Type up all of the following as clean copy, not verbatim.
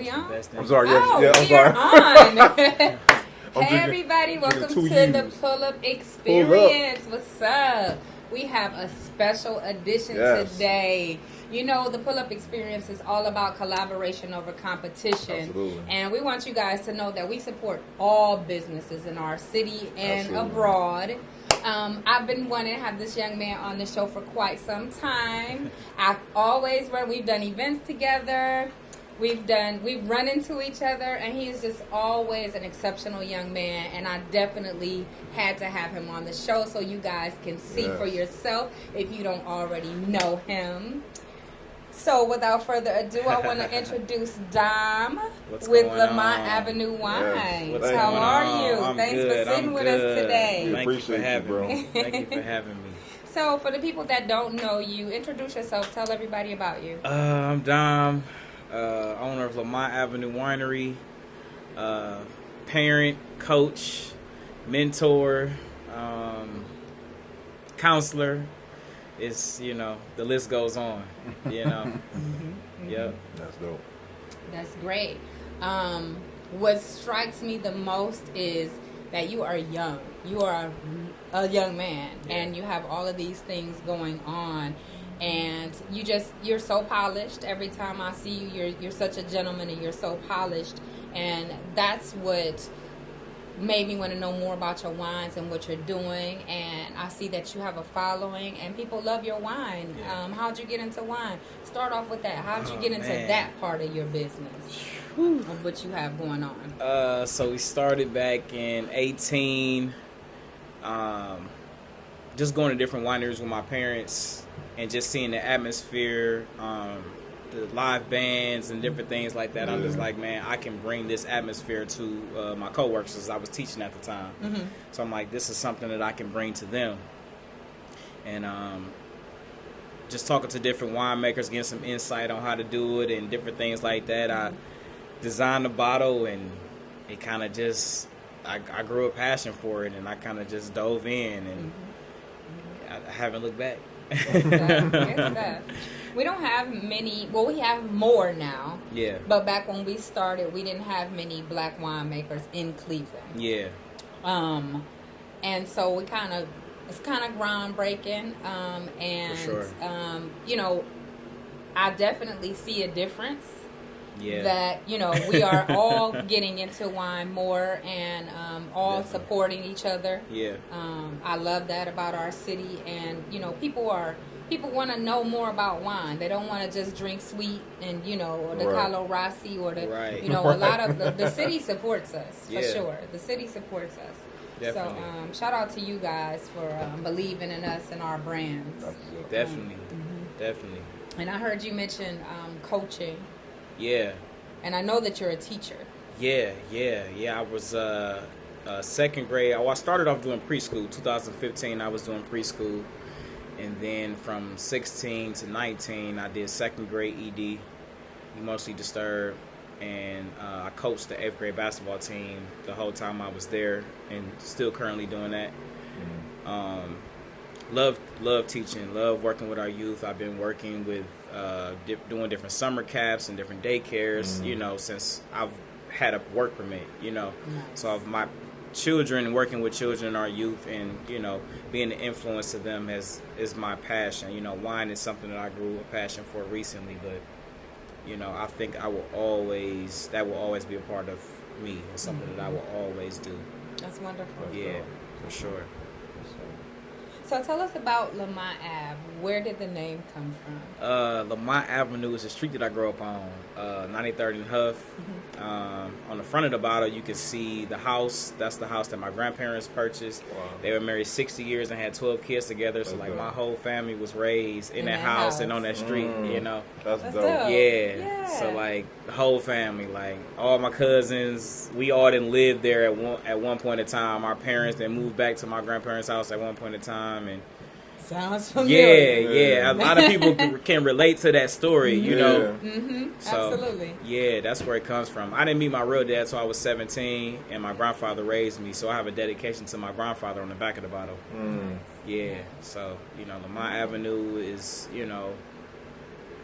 we on? I'm sorry. Oh, yeah, I'm we are sorry. on. Hey, everybody. Welcome to the Pull-Up Experience. What's up? We have a special edition today. You know, the Pull-Up Experience is all about collaboration over competition. Absolutely. And we want you guys to know that we support all businesses in our city and abroad. I've been wanting to have this young man on the show for quite some time. We've done events together. We've run into each other, and he is just always an exceptional young man, and I definitely had to have him on the show so you guys can see for yourself if you don't already know him. So without further ado, I want to introduce Dom with Lamont Avenue Wine. Yes. How are you? I'm Thanks good. for sitting with us today. We appreciate you, bro. Thank you for having me. So for the people that don't know you, introduce yourself. Tell everybody about you. I'm Dom, owner of Lamont Avenue Winery, parent, coach, mentor, counselor. It's, the list goes on, Yep. That's dope. That's great. What strikes me the most is that you are young. You are a young man, and you have all of these things going on. And you're so polished. Every time I see you, you're such a gentleman, and you're so polished. And that's what made me want to know more about your wines and what you're doing. And I see that you have a following, and people love your wine. How'd you get into wine? Start off with that. How'd you get into that part of your business of what you have going on? So we started back in 18, just going to different wineries with my parents and just seeing the atmosphere, the live bands and different things like that. I'm just like, man, I can bring this atmosphere to my coworkers as I was teaching at the time. So I'm like, this is something that I can bring to them. And just talking to different winemakers, getting some insight on how to do it and different things like that. I designed the bottle, and it kind of just, I grew a passion for it, and I kind of just dove in, and I haven't looked back. Good stuff. We don't have many. Well, we have more now. Yeah. But back when we started, we didn't have many black winemakers in Cleveland. Yeah. And so it's kind of groundbreaking. And For sure. I definitely see a difference. Yeah. That we are all getting into wine more, and all Definitely. Supporting each other. Yeah. I love that about our city, and people want to know more about wine. They don't want to just drink sweet and or the Carlo Rossi or the a lot of the city supports us for sure. The city supports us. Definitely. So shout out to you guys for believing in us and our brands. Definitely. Definitely. And I heard you mention coaching. Yeah. And I know that you're a teacher. Yeah. I was second grade. I started off doing preschool. 2015, I was doing preschool. And then from 16 to 19, I did second grade ED, emotionally disturbed. And I coached the 8th grade basketball team the whole time I was there, and still currently doing that. Love teaching, love working with our youth. I've been working with doing different summer camps and different daycares, since I've had a work permit, So of my children, working with children, our youth, and being an influence to them is my passion. Wine is something that I grew a passion for recently, but I think that will always be a part of me. It's something that I will always do. That's wonderful. Yeah, for sure. So tell us about Lamont Ave. Where did the name come from? Lamont Avenue is a street that I grew up on, 93rd and Huff. On the front of the bottle, you can see the house. That's the house that my grandparents purchased. Wow. They were married 60 years and had 12 kids together. So, my whole family was raised in that house and on that street, That's dope. Yeah. So, the whole family, all my cousins, we all didn't live there at one point in time. Our parents then moved back to my grandparents' house at one point in time. And sounds familiar. Yeah. A lot of people can relate to that story, So, absolutely. Yeah, that's where it comes from. I didn't meet my real dad until I was 17, and my grandfather raised me, so I have a dedication to my grandfather on the back of the bottle. Yeah, so, Lamont Avenue is,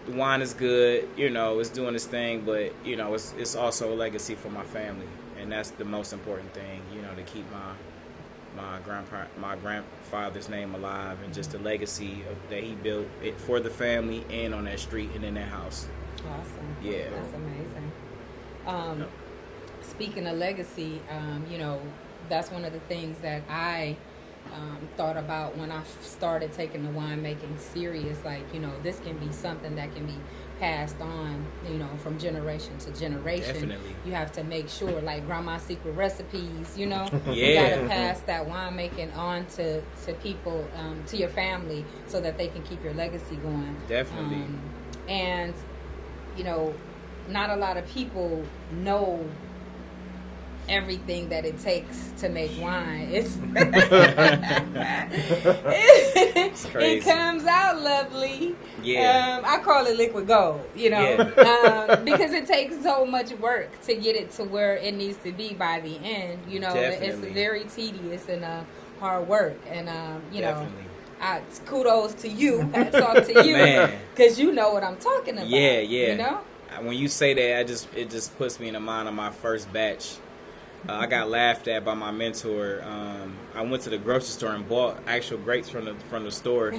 the wine is good, you know, it's doing its thing, but you know, it's also a legacy for my family, and that's the most important thing, you know, to keep my grandfather's name alive, and just the legacy that he built it for the family and on that street and in that house. Awesome. Yeah. That's amazing. Speaking of legacy, you know, that's one of the things that I thought about when I started taking the winemaking serious. Like, you know, this can be something that can be passed on, you know, from generation to generation. Definitely. You have to make sure, like Grandma's Secret Recipes, you know, Yeah. you got to pass that winemaking on to people, to your family, so that they can keep your legacy going. Definitely. And, you know, not a lot of people know everything that it takes to make wine. It's crazy. It comes out lovely. Yeah. I call it liquid gold, you know, Yeah. because it takes so much work to get it to where it needs to be by the end. You know, Definitely. it's very tedious and hard work, and you Definitely. know, kudos to you. Hats off to you, Man. because you know what I'm talking about. Yeah. You know. When you say that, it just puts me in the mind of my first batch. I got laughed at by my mentor. I went to the grocery store and bought actual grapes from the store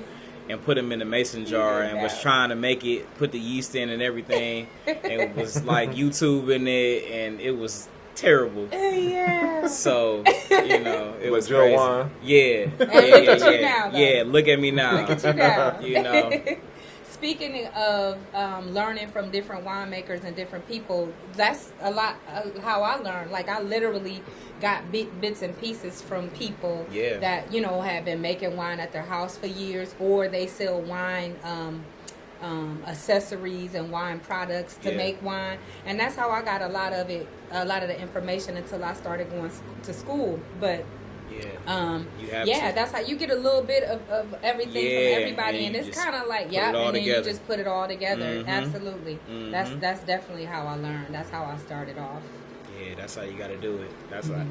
and put them in the mason jar and was trying to make it, put the yeast in and everything, and was like YouTubing it, and it was terrible. Yeah. So, you know, it was Joe crazy. Wine. Yeah. Look at you now, though. Yeah, look at me now. Look at you now. You know. Speaking of learning from different winemakers and different people, that's a lot how I learned. Like, I literally got bits and pieces from people that, you know, have been making wine at their house for years, or they sell wine accessories and wine products to make wine. And that's how I got a lot of the information until I started going to school. But you have to. that's how you get a little bit of everything from everybody, and it's kind of like and then you just put it all together. Mm-hmm. Absolutely. Mm-hmm. That's definitely how I learned. That's how I started off. Yeah, that's how you got to do it. That's like,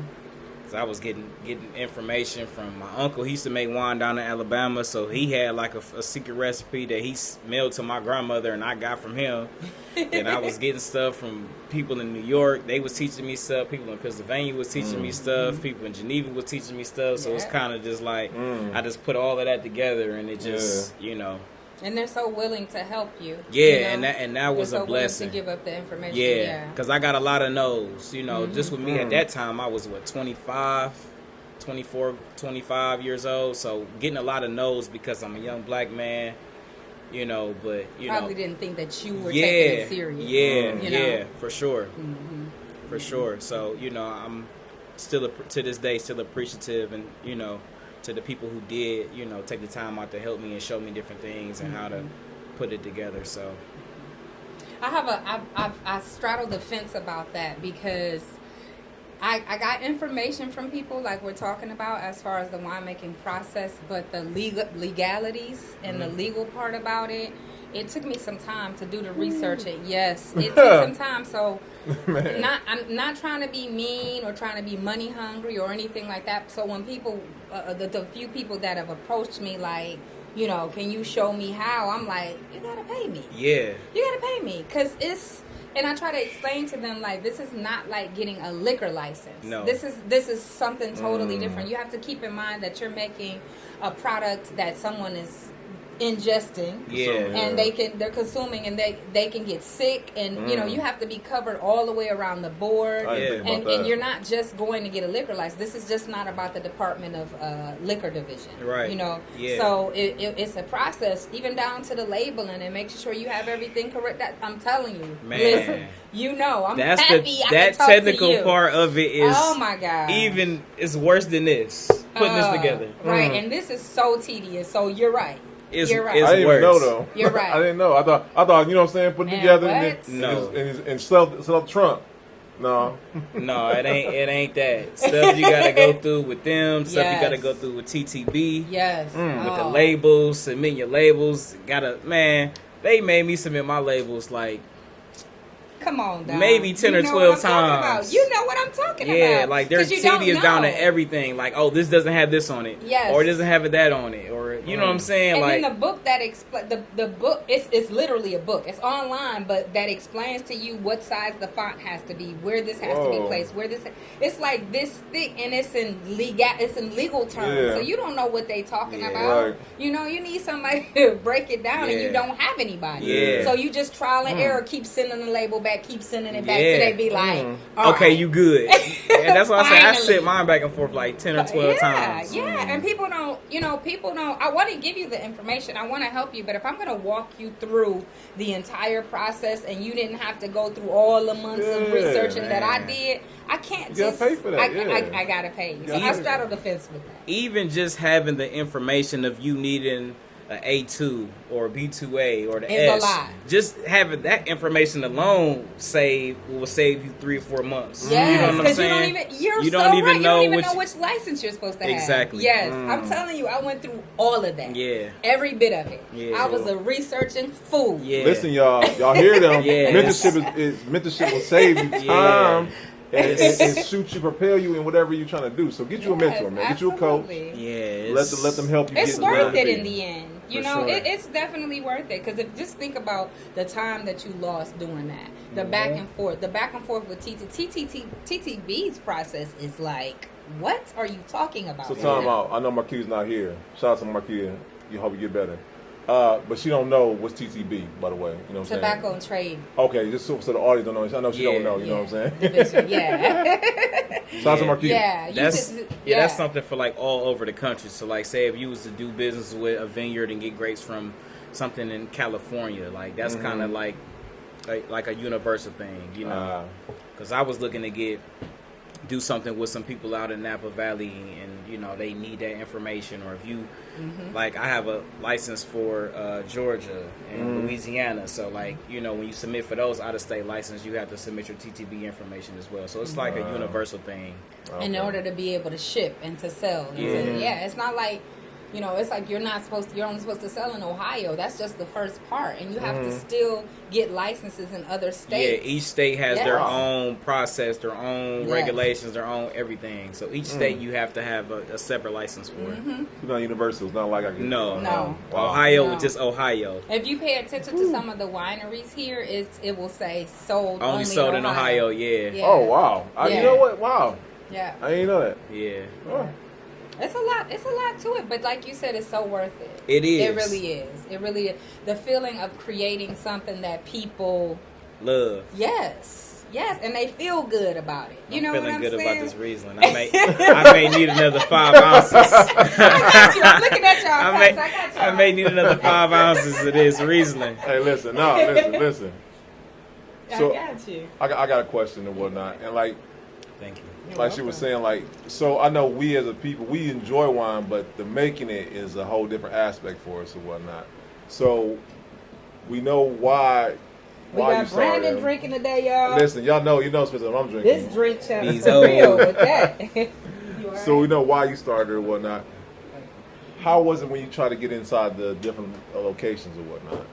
cause I was getting information from my uncle. He used to make wine down in Alabama, so he had like a secret recipe that he mailed to my grandmother, and I got from him. And I was getting stuff from people in New York. They was teaching me stuff. People in Pennsylvania was teaching me stuff. People in Geneva was teaching me stuff. So it's kind of just like I just put all of that together, and it just you know. And they're so willing to help you. Yeah, you know? and that was they're so a blessing. willing to give up the information. Yeah, because I got a lot of no's. You know, just with me at that time, I was 24, 25 years old. So getting a lot of no's because I'm a young black man. You know, but you probably know, didn't think that you were taking it serious. Yeah, for sure, for sure. So you know, I'm still to this day still appreciative, and you know, to the people who did, you know, take the time out to help me and show me different things and how to put it together. So I straddle the fence about that, because I got information from people like we're talking about as far as the winemaking process, but the legalities and the legal part about it, it took me some time to do the research. It took some time. So I'm not trying to be mean or trying to be money hungry or anything like that. So when people, the few people that have approached me like, you know, can you show me how? I'm like, you gotta pay me. Yeah. You gotta pay me, because it's. And I try to explain to them, like, this is not like getting a liquor license. No. This is something totally different. You have to keep in mind that you're making a product that someone is ingesting, and they're consuming, and they can get sick, and you know, you have to be covered all the way around the board, and you're not just going to get a liquor license. This is just not about the Department of Liquor Division, right? You know, so it's a process, even down to the labeling and making sure you have everything correct. That I'm telling you, man. Listen, you know, I'm that's happy. That technical part of it is, oh my god, even it's worse than this. Putting this together, right? And this is so tedious. So you're right. You're right. I didn't even know though. You're right. I didn't know. I thought you know what I'm saying, put Man, together what? and sell Trump. No. No, it ain't that. Stuff you gotta go through with them, stuff you gotta go through with TTB. Yes. With the labels, submit your labels. They made me submit my labels like Come on, dog. Maybe 10 or You know 12 what I'm talking times. about. You know what I'm talking about. Yeah, like their 'Cause you TV is don't down know. to everything. Like, oh, this doesn't have this on it. Yes. Or it doesn't have that on it. Or, you know what I'm saying? And Like, then the book that the book, it's literally a book. It's online, but that explains to you what size the font has to be, where this has to be Whoa. placed, where this. It's like this thick, and it's in legal terms, Yeah. so you don't know what they talking Yeah. about. Right. You know, you need somebody to break it down, and Yeah. you don't have anybody. Yeah. So you just trial and error, keep sending the label back, keep sending it back, Yeah. till they be like, all okay, right. you good. And that's why I say I Finally. sent mine back and forth like 10 or 12 times. Yeah, and people don't, I want to give you the information. I want to help you, but if I'm going to walk you through the entire process and you didn't have to go through all the months of Yeah, researching that I man. did, I can't You gotta just pay for that, I yeah. got to pay. So Yeah. I straddle the fence with that. Even just having the information of you needing an A2 or a B2A or the It's a S, lot. just having that information alone will save you 3 or 4 months. Yes, you know what I'm because saying? you don't don't even know which- know which license you're supposed to have. Exactly. Yes, I'm telling you, I went through all of that. Yeah. Every bit of it. Yeah. I was a researching fool. Yeah. Listen, y'all hear them. Yes. Mentorship will save you Yeah. time Yes. and shoot you, propel you in whatever you're trying to do. So get you a mentor, man. Get you a coach. Absolutely. Yeah. Let them help you. It's get worth where it you in be. the end. You For know, sure. it's definitely worth it because just think about the time that you lost doing that. The Mm-hmm. back and forth with TTB's process is like, what are you talking about? So time out. I know Marquise not here. Shout out to Marquise. You hope you get better. But she don't know what's TTB, by the way. You know what I'm Tobacco and trade. saying? Okay, just so the audience don't know. I know she don't know. You know what I'm saying? Division, yeah. Shout out to Marquise. Yeah. That's something for like all over the country. So like, say if you was to do business with a vineyard and get grapes from something in California, like that's kind of like a universal thing, you know? Because I was looking to do something with some people out in Napa Valley, and you know they need that information. Or if you like, I have a license for Georgia and Louisiana, so like, you know, when you submit for those out of state license, you have to submit your TTB information as well. So it's like a universal thing. in order to be able to ship and to sell. And it's not like, you know, it's like you're only supposed to sell in Ohio. That's just the first part. And you have to still get licenses in other states. Yeah, each state has their Yeah. own process, their own Yes. regulations, their own everything. So each state you have to have a separate license for. It's not universal. It's not like I get No. No. Wow. Ohio No. is just Ohio. If you pay attention to some of the wineries here, it will say sold Only sold in Ohio, yeah. Yeah. Oh wow! You Yeah. know what? Wow! Yeah. I didn't know that. Yeah. Oh. It's a lot to it, but like you said, it's so worth it. It is. It really is. It really is. The feeling of creating something that people, Love. yes, and they feel good about it. You know I'm what feeling I'm good saying? about this Riesling. I may need another 5 ounces. I got you. I'm looking at y'all. I I got y'all. may need another 5 ounces of this Riesling. Hey, listen. Listen. So I got you. I got a question and whatnot, and like Thank you. You're like she was welcome. saying, like, so I know we as a people, we enjoy wine, but the making it is a whole different aspect for us and whatnot. So we know why We you got started. Brandon drinking today, y'all. Listen, y'all know, specifically what I'm drinking. This drink sounds These for real old- with that. So we know why you started or whatnot. How was it when you tried to get inside the different locations or whatnot?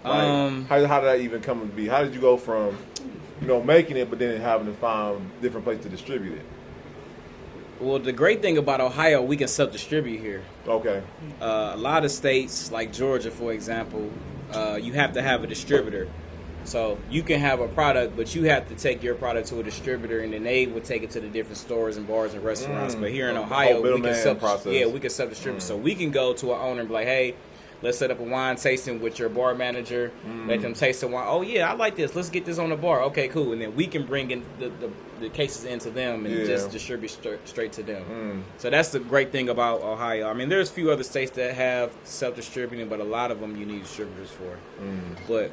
Like, how did that even come to be? How did you go from, you know, making it, but then having to find different places to distribute it? Well, the great thing about Ohio, we can self-distribute here. Okay. A lot of states, like Georgia, for example, you have to have a distributor. So you can have a product, but you have to take your product to a distributor, and then they would take it to the different stores and bars and restaurants. But here in Ohio, we can self-distribute. So we can go to an owner and be like, hey, let's set up a wine tasting with your bar manager. Let them taste the wine. Oh, yeah, I like this. Let's get this on the bar. Okay, cool. And then we can bring in the cases into them and just distribute straight to them. So that's the great thing about Ohio. I mean, there's a few other states that have self-distributing, but a lot of them you need distributors for. But,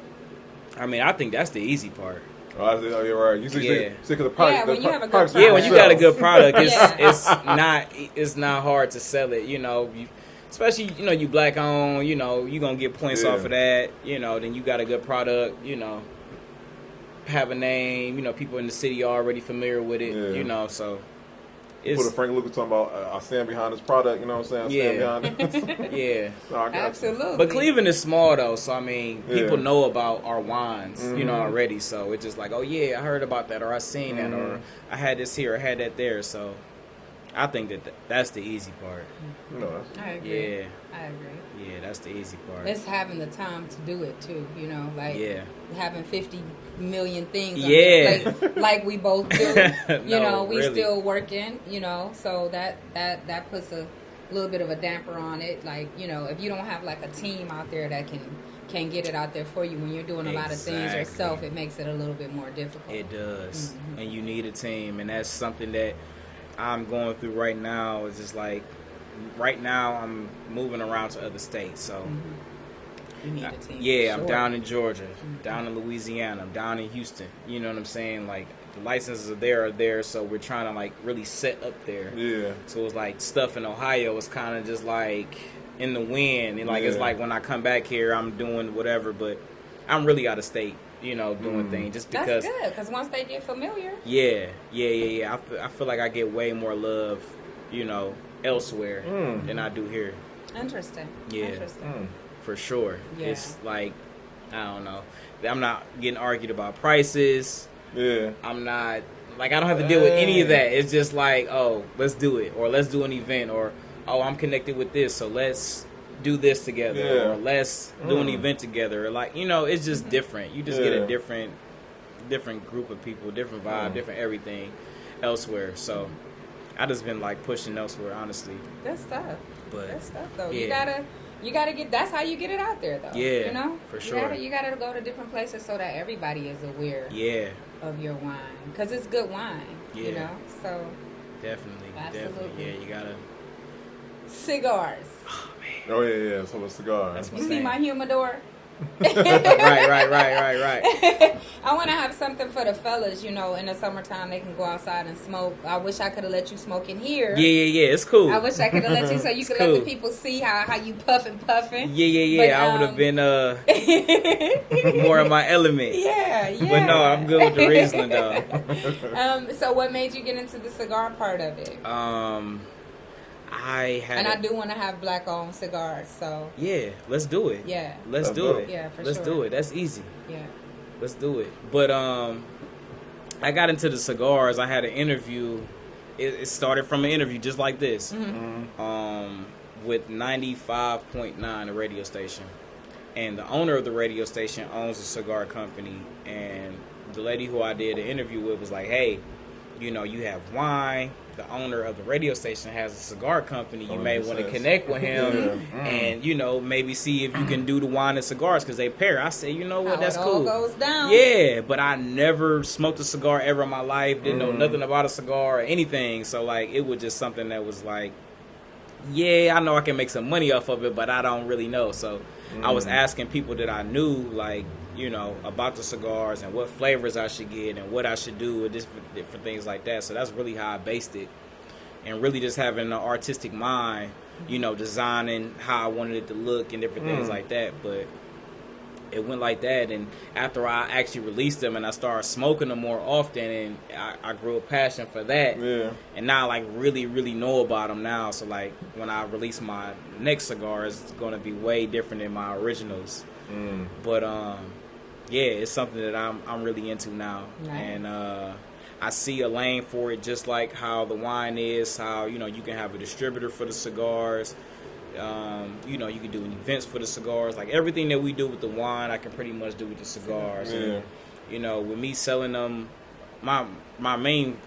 I mean, I think that's the easy part. Oh, you're right. You see, Yeah. because the product. Yeah, when you have a good product's product. Yeah, when you got a good product, Yeah. it's not hard to sell it. You know, especially you black owned. You know, you gonna get points off of that. You know, then you got a good product. You know, have a name. You know, people in the city are already familiar with it. Yeah. You know, so Put a Frank Lucas talking about I stand behind this product, you know what I'm saying? I stand behind it. Yeah. No, I got Absolutely. you. But Cleveland is small though, so I mean, people know about our wines, you know, already. So it's just like, oh yeah, I heard about that, or I seen that, or I had this here, I had that there. So I think that's the easy part. No, I agree. Yeah. I agree. Yeah, that's the easy part. It's having the time to do it too, you know, like having 50 million things on your plate, like we both do. You know, we still working, you know, so that puts a little bit of a damper on it. Like, you know, if you don't have like a team out there that can get it out there for you when you're doing a lot of things yourself, it makes it a little bit more difficult. It does. And you need a team, and that's something that I'm going through right now. It's just like, right now I'm moving around to other states, so you need a team. Yeah, I'm down in Georgia, down in Louisiana, I'm down in Houston. You know what I'm saying? Like, the licenses are there, so we're trying to like really set up there. Yeah. So it's like stuff in Ohio is kind of just like in the wind, and like it's like when I come back here, I'm doing whatever, but I'm really out of state. You know, doing things just because. That's good, because once they get familiar. Yeah. I feel like I get way more love, you know, elsewhere than I do here. Interesting. Yeah. Interesting. For sure. Yeah. It's like, I don't know. I'm not getting argued about prices. Yeah. I'm not, like, I don't have to deal with any of that. It's just like, oh, let's do it. Or let's do an event. Or, oh, I'm connected with this, so let's do this together. Or let's do an event together. Or like, you know, it's just different. You just get a different group of people, different vibe, different everything elsewhere. So I just been like pushing elsewhere, honestly. Good stuff. But good stuff though. You gotta get. That's how you get it out there, though. Yeah, you know, for sure. You gotta go to different places so that everybody is aware. Yeah. Of your wine, because it's good wine. Yeah. You know, so. Definitely. Yeah, you gotta. Cigars. Oh man. Oh yeah. So a cigar. That's you see my humidor. right. I want to have something for the fellas, you know, in the summertime they can go outside and smoke. I wish I could have let you smoke in here. Yeah, it's cool. I wish I could have let you so you could let the people see how you puffing. Yeah. But, I would have been more in my element. Yeah. But no, I'm good with the Riesling though. So what made you get into the cigar part of it? I do want to have black-owned cigars, so... Yeah, let's do it. Yeah. Let's do it. Yeah, for Let's do it. That's easy. Yeah. Let's do it. But I got into the cigars. I had an interview. It started from an interview just like this. With 95.9, a radio station. And the owner of the radio station owns a cigar company. And the lady who I did the interview with was like, hey, you know, you have wine. The owner of the radio station has a cigar company. You may want to connect with him and, you know, maybe see if you can do the wine and cigars because they pair. I said, you know what, that's cool. All goes down. Yeah, but I never smoked a cigar ever in my life. Didn't know nothing about a cigar or anything. So, like, it was just something that was like, yeah, I know I can make some money off of it, but I don't really know. So I was asking people that I knew, like, you know, about the cigars and what flavors I should get and what I should do with different things like that. So that's really how I based it. And really just having an artistic mind, you know, designing how I wanted it to look and different things like that. But it went like that. And after I actually released them and I started smoking them more often, and I grew a passion for that. Yeah. And now I, like, really, really know about them now. So, like, when I release my next cigar, it's going to be way different than my originals. But, yeah, it's something that I'm really into now. Nice. And I see a lane for it, just like how the wine is, how, you know, you can have a distributor for the cigars. You know, you can do events for the cigars. Like, everything that we do with the wine, I can pretty much do with the cigars. Yeah. And, you know, with me selling them, my main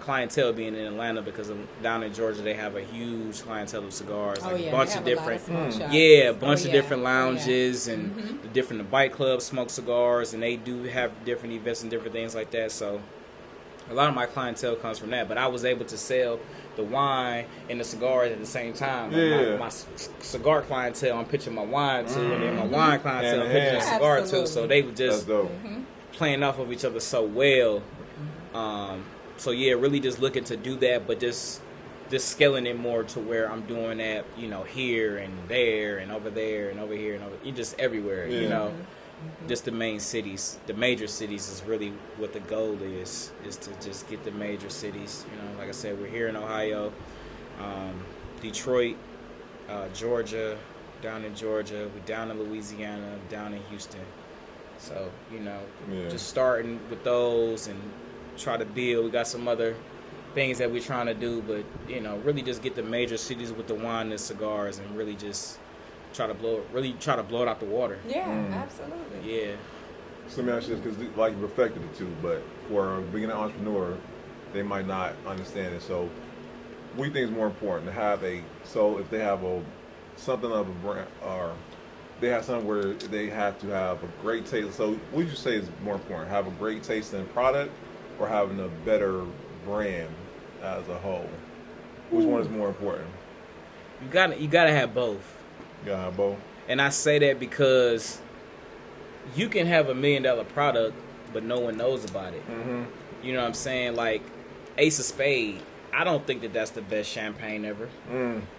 clientele being in Atlanta, because down in Georgia they have a huge clientele of cigars, like a bunch of different, a bunch of different lounges and the different bike clubs smoke cigars, and they do have different events and different things like that. So a lot of my clientele comes from that, but I was able to sell the wine and the cigars at the same time. Like my cigar clientele, I'm pitching my wine to, and then my wine clientele, I'm pitching a cigar to. So they were just playing off of each other so well. So yeah, really just looking to do that, but just scaling it more to where I'm doing that, you know, here and there and over there and over here and over, just everywhere, you know. just the main cities, the major cities is really what the goal is to just get the major cities. You know, like I said, we're here in Ohio, Detroit, Georgia, down in Georgia, we're down in Louisiana, down in Houston. So, you know, just starting with those and try to build. We got some other things that we're trying to do, but, you know, really just get the major cities with the wine and cigars and really just try to blow it out the water. Yeah, absolutely. Yeah. So let me ask you this, because like you perfected it too, but for a beginner entrepreneur, they might not understand it. So what do you think is more important to have if they have something of a brand, or they have something where they have to have a great taste. So what would you say is more important? Have a great taste in product or having a better brand as a whole? Which one is more important? You gotta have both. You gotta have both. And I say that because you can have $1 million product, but no one knows about it. Mm-hmm. You know what I'm saying? Like Ace of Spades, I don't think that that's the best champagne ever.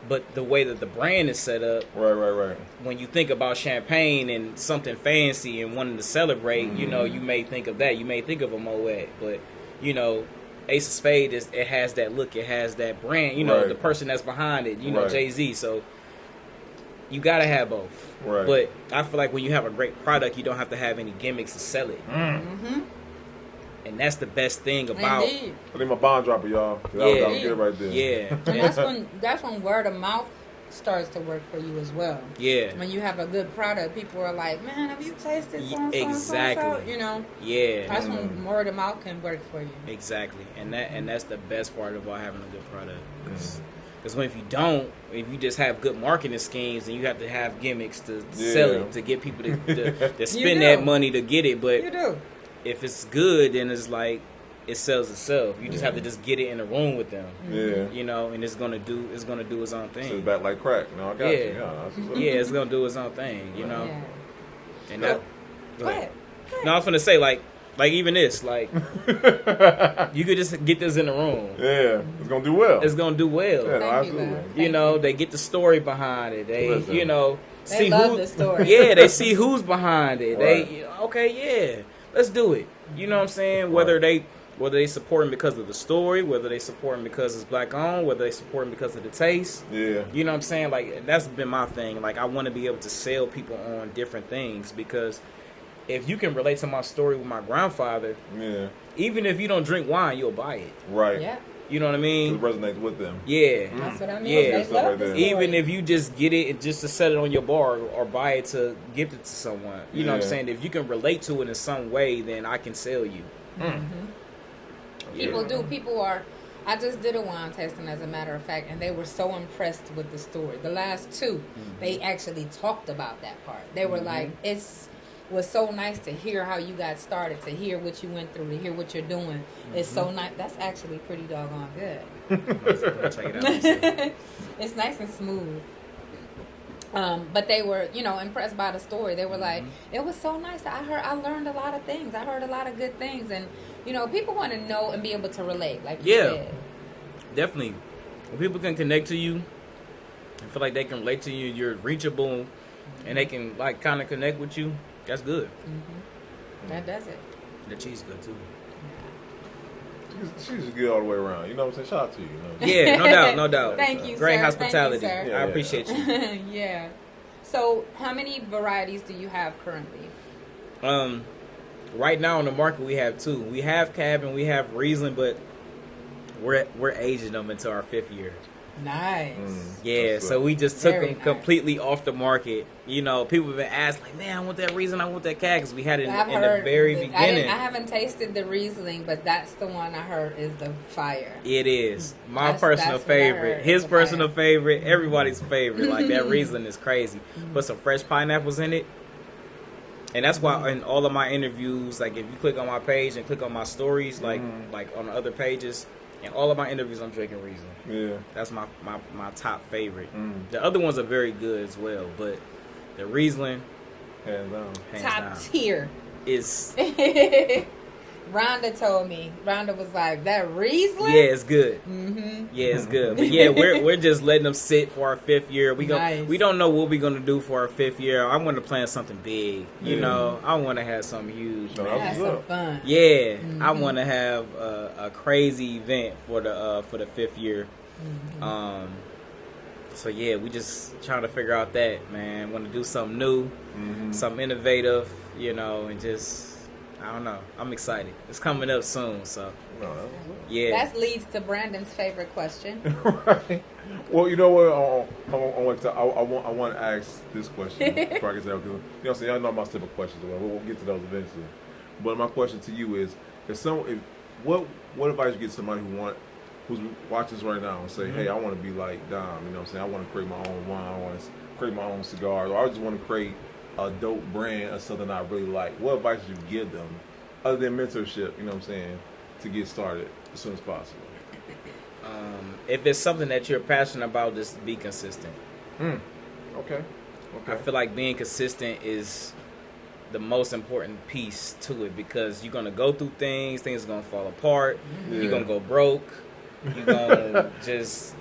But the way that the brand is set up, right. When you think about champagne and something fancy and wanting to celebrate, you know, you may think of that. You may think of a Moet, but you know, Ace of Spades it has that look, it has that brand. You know, the person that's behind it. You know, Jay-Z. So you gotta have both. Right. But I feel like when you have a great product, you don't have to have any gimmicks to sell it. And that's the best thing about. Indeed. I think my bond dropper, y'all. That was good right there. Yeah. And that's when word of mouth starts to work for you as well. Yeah. When you have a good product, people are like, "Man, have you tasted so and so?" Exactly. You know. Yeah. That's when word of mouth can work for you. Exactly. And that's the best part about having a good product. Because if you just have good marketing schemes, and you have to have gimmicks to sell it, to get people to spend that money to get it. But you do. If it's good, then it's like it sells itself. You just have to just get it in the room with them. Yeah. You know, and it's gonna do its own thing. It's back like crack. No, I got you. Yeah, it's gonna do its own thing. You know. Yeah. And that. Go ahead. No, I was gonna say like even this, like you could just get this in the room. Yeah, it's gonna do well. It's gonna do well. Yeah, Thank absolutely. you know, they get the story behind it. They, you know, they love the story. Yeah, they see who's behind it. Right. They, okay, yeah, let's do it. You know what I'm saying? Whether they support him because of the story, whether they support him because it's black owned, whether they support him because of the taste. Yeah. You know what I'm saying? Like that's been my thing. Like I want to be able to sell people on different things because if you can relate to my story with my grandfather, even if you don't drink wine, you'll buy it. Right. Yeah. You know what I mean? It resonates with them. Yeah. That's what I mean. Yeah. They love the story. Even if you just get it just to set it on your bar or buy it to gift it to someone. You know what I'm saying? If you can relate to it in some way, then I can sell you. People do. People are. I just did a wine tasting, as a matter of fact, and they were so impressed with the story. The last two, they actually talked about that part. They were like, was so nice to hear how you got started, to hear what you went through, to hear what you're doing. It's so nice. That's actually pretty doggone good. Check it out. It's nice and smooth. But they were, impressed by the story. They were like, it was so nice. I learned a lot of things. I heard a lot of good things. And, people want to know and be able to relate, like you said. Definitely. When people can connect to you and feel like they can relate to you, you're reachable, and they can, kind of connect with you, that's good. That does it. The cheese is good, too. She's good all the way around. You know what I'm saying? Shout out to you. Yeah, no doubt. Thank you, Great sir. hospitality. Thank you, sir. I appreciate you. Yeah. So, how many varieties do you have currently? Right now on the market we have 2. We have Cab and we have Riesling, but we're aging them into our 5th year. Nice. Yeah, so we just took Very them nice. completely off the market. People have been asking, like, man, I want that Riesling, I want that Cab, because we had it in the very beginning. I haven't tasted the Riesling, but that's the one I heard is the fire. It is. My That's personal what I heard, favorite. His the personal fire. favorite. Everybody's favorite. Like, that Riesling is crazy. Put some fresh pineapples in it. And that's why in all of my interviews, like, if you click on my page and click on my stories, like on the other pages, in all of my interviews, I'm drinking Riesling. Yeah. That's my top favorite. The other ones are very good as well, but the Riesling, Hands down. hands Top down, tier. is Rhonda told me. Rhonda was like, that Riesling? Yeah, it's good. Mm-hmm. Yeah, it's good. But yeah, we're just letting them sit for our 5th year. We Nice. don't know what we're gonna do for our 5th year. I want to plan something big. You know, I want to have something huge. No, Man. That's some fun. Yeah, I want to have a crazy event for the 5th year. So yeah, we just trying to figure out that, man. Want to do something new, something innovative, you know, and just I don't know. I'm excited. It's coming up soon, so yeah. That leads to Brandon's favorite question. Right. Well, you know what? I want to ask this question before I get to that. You know what I'm saying? I know my typical questions. We'll get to those eventually. But my question to you is: what advice you get to somebody who's watching this right now and say, hey, I want to be like Dom. You know what I'm saying? I want to create my own wine. I want to create my own cigars, or I just want to create a dope brand of something I really like. What advice would you give them, other than mentorship? You know what I'm saying? To get started as soon as possible. If it's something that you're passionate about, just be consistent. Okay. I feel like being consistent is the most important piece to it, because you're going to go through things are going to fall apart, you're going to go broke, you're going to just,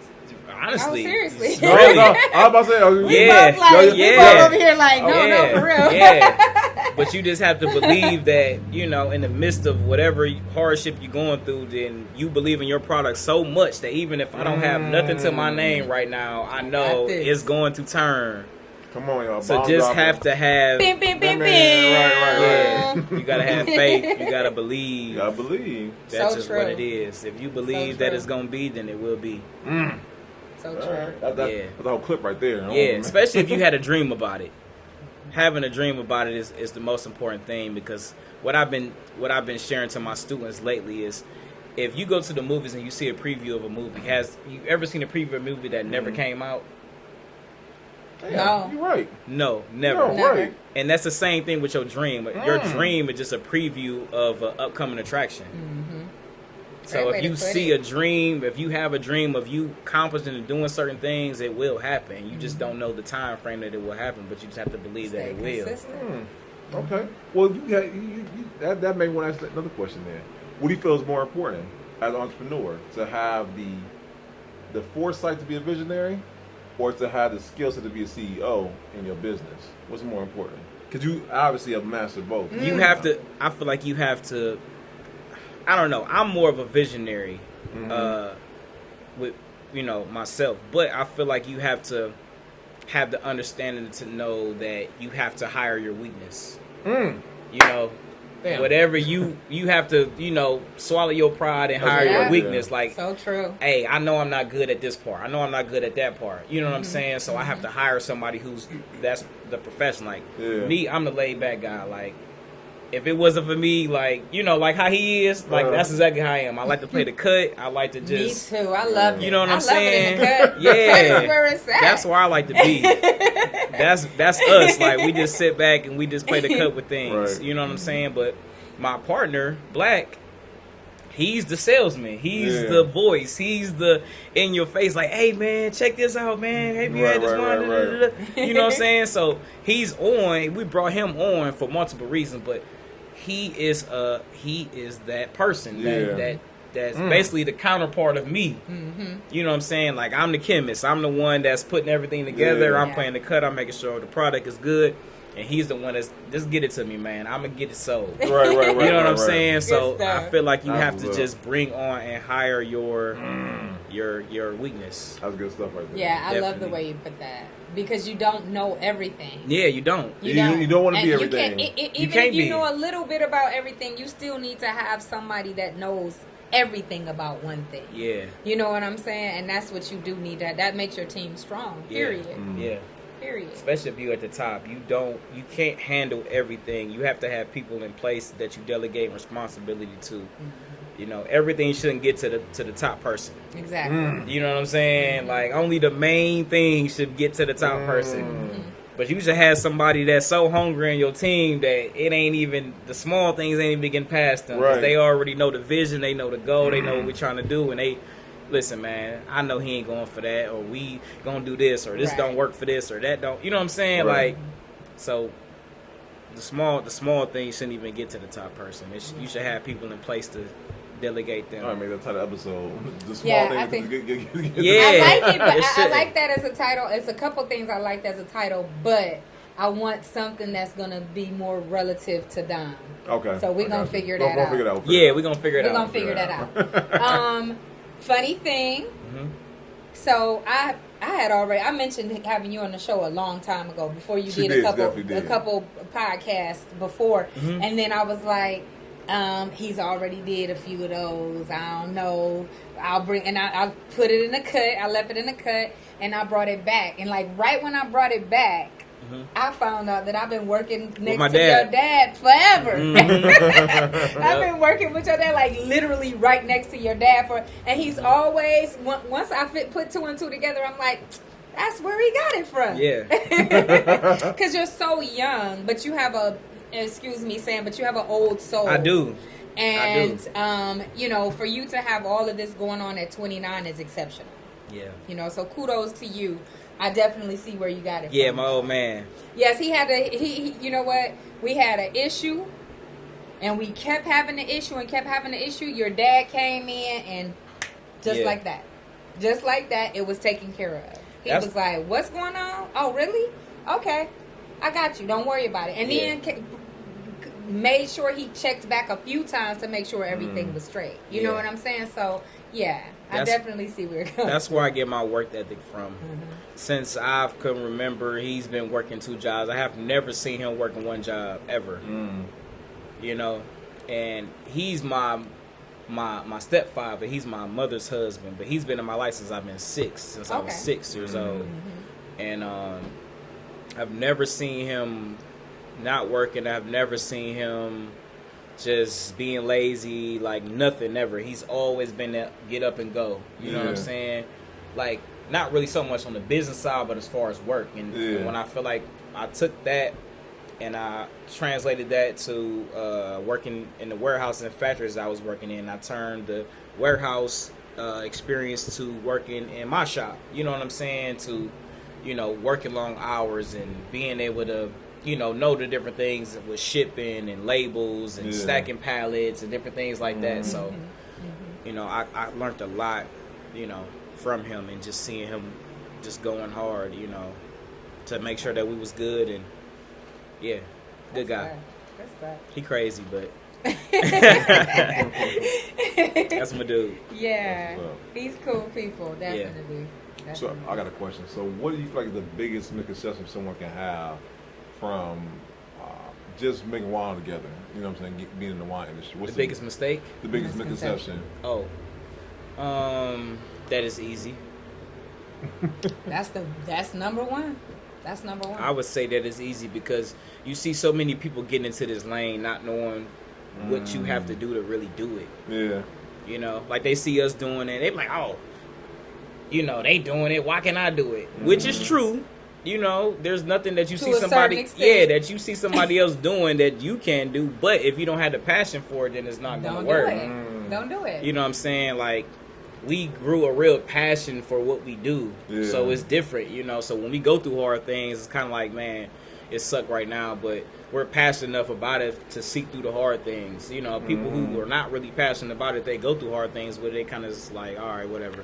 honestly. Oh, seriously. No, I was about to say, we both over here like, no, for real. Yeah. But you just have to believe that, you know, in the midst of whatever hardship you're going through, then you believe in your product so much that even if I don't have nothing to my name right now, I know it's going to turn. Come on, y'all. So just have to have. Bing, bing, bing, bing. Yeah. You gotta have faith. You gotta believe. You gotta believe. That's so just true. what it is. If you believe that it's gonna be, then it will be. So true. Right. That's the whole clip right there. Yeah, especially if you had a dream about it. Having a dream about it is the most important thing, because what I've been sharing to my students lately is, if you go to the movies and you see a preview of a movie, has you ever seen a preview of a movie that never came out? Yeah, No. you're right. No, never. No, right. And that's the same thing with your dream. Your dream is just a preview of an upcoming attraction. So if you see a dream, if you have a dream of you accomplishing and doing certain things, it will happen. You just don't know the time frame that it will happen, but you just have to believe that it will. Okay. Well, that made me want to ask another question then. What do you feel is more important as an entrepreneur? To have the foresight to be a visionary, or to have the skill set to be a CEO in your business? What's more important? Because you obviously have mastered both. You have to, I feel like you have to, I don't know, I'm more of a visionary with, you know, myself. But I feel like you have to have the understanding to know that you have to hire your weakness. You know, whatever you have to, you know, swallow your pride and hire your weakness. Like, so true. Hey, I know I'm not good at this part. I know I'm not good at that part. You know what I'm saying? So I have to hire somebody that's the professional. Like me, I'm the laid back guy. Like, if it wasn't for me, like, you know, like how he is, like that's exactly how I am. I like to play the cut. I like to just. Me too. I love it. You know what I'm saying? Love it in the cut. Yeah, The cut is where it's at. that's where I like to be. That's us. Like, we just sit back and we just play the cut with things. Right. You know what I'm saying? But my partner, Black, he's the salesman. He's the voice. He's the in your face, like, hey man, check this out, man. Have you had this one? Right. You know what I'm saying? So he's on. We brought him on for multiple reasons, but he is that person that's basically the counterpart of me. You know what I'm saying? Like, I'm the chemist. I'm the one that's putting everything together. I'm playing the cut. I'm making sure the product is good. And he's the one that's, just get it to me, man. I'm going to get it sold. Right. You know what I'm saying? Good So stuff. I feel like you have to just bring on and hire your weakness. That's good stuff right there. Yeah, I love the Definitely. way you put that. Because you don't know everything. Yeah, you don't. You don't want to be everything. Even if you know a little bit about everything, you still need to have somebody that knows everything about one thing. Yeah. You know what I'm saying? And that's what you do need. That makes your team strong. Period. Yeah. Period. Especially if you're at the top, you can't handle everything. You have to have people in place that you delegate responsibility to. You know, everything shouldn't get to the top person. Exactly. You know what I'm saying? Like, only the main thing should get to the top person. But you should have somebody that's so hungry in your team that it ain't even, the small things ain't even getting past them. 'Cause they already know the vision, they know the goal, they know what we're trying to do, and they, listen, man, I know he ain't going for that, or we gonna do this, or this don't work for this, or that don't, you know what I'm saying? Like, so the small things shouldn't even get to the top person. You should have people in place to delegate them. All right, make that title episode. The small Yeah, things. Yeah. I like it, but It I shouldn't. like that as a title. It's a couple things I liked as a title, but I want something that's gonna be more relative to Dom. Okay. So we're I gonna got you. figure We'll that out. figure it out. Yeah, we're gonna figure it We're out. gonna figure that out. Funny thing. Mhm. So I had mentioned having you on the show a long time ago before you She did did, a definitely did. couple podcasts before, Mhm. and then I was like, he's already did a few of those. I don't know. I'll put it in the cut. I left it in the cut, and I brought it back. And like right when I brought it back, Mhm. I found out that I've been working next my to dad. your dad forever. Mhm. I've been working with your dad, like literally right next to your dad and he's always, once I put two and two together, I'm like, that's where he got it from. Yeah. Because you're so young, but you have excuse me, Sam, but you have an old soul. I do. And, you know, for you to have all of this going on at 29 is exceptional. Yeah. You know, so kudos to you. I definitely see where you got it Yeah, from. my old man. Yes, he you know what? We had an issue, and we kept having the issue and kept having the issue. Your dad came in, and just Yeah. like that, it was taken care of. He That's- was like, what's going on? Oh, really? Okay. I got you. Don't worry about it. And Yeah. then made sure he checked back a few times to make sure everything was straight. You know Yeah. what I'm saying? So, yeah, I That's- definitely see where it goes. That's where I get my work ethic from. Mm-hmm. Since I can remember, he's been working 2 jobs. I have never seen him working 1 job ever. Mm. You know, and he's my stepfather. He's my mother's husband, but he's been in my life since I've been 6, since I was Okay. 6 years old. Mm-hmm. And I've never seen him not working. I've never seen him just being lazy, like nothing, never. He's always been that get up and go. You know what I'm Yeah. saying? Like, not really so much on the business side, but as far as work. And Yeah. when I feel like I took that and I translated that to working in the warehouse and factories I was working in, I turned the warehouse experience to working in my shop. You know what I'm saying? To, you know, working long hours and being able to, you know the different things with shipping and labels and stacking pallets and different things like that. So, you know, I learned a lot, you know, from him, and just seeing him just going hard, you know, to make sure that we was good. And yeah, good guy. That's He crazy, but that's my dude. Yeah, That's what's up. these cool people, definitely. So Definitely. I got a question. So what do you feel like the biggest misconception someone can have from just making wine together? You know what I'm saying? Being in the wine industry. What's The biggest mistake? the biggest Misconception. misconception? Oh, that is easy. That's number one. That's number one. I would say that it's easy because you see so many people getting into this lane not knowing what you have to do to really do it. Yeah. You know, like they see us doing it, they be like, oh, you know, they doing it, why can't I do it? Which is true. You know, there's nothing that you To see a somebody, certain extent. that you see somebody else doing that you can do. But if you don't have the passion for it, then it's not going Don't to do work. it. Don't do it. You know what I'm saying? Like, we grew a real passion for what we do. Yeah. So it's different, you know. So when we go through hard things, it's kind of like, man, it suck right now, but we're passionate enough about it to seek through the hard things. You know, people who are not really passionate about it, they go through hard things, but they kind of just like, all right, whatever,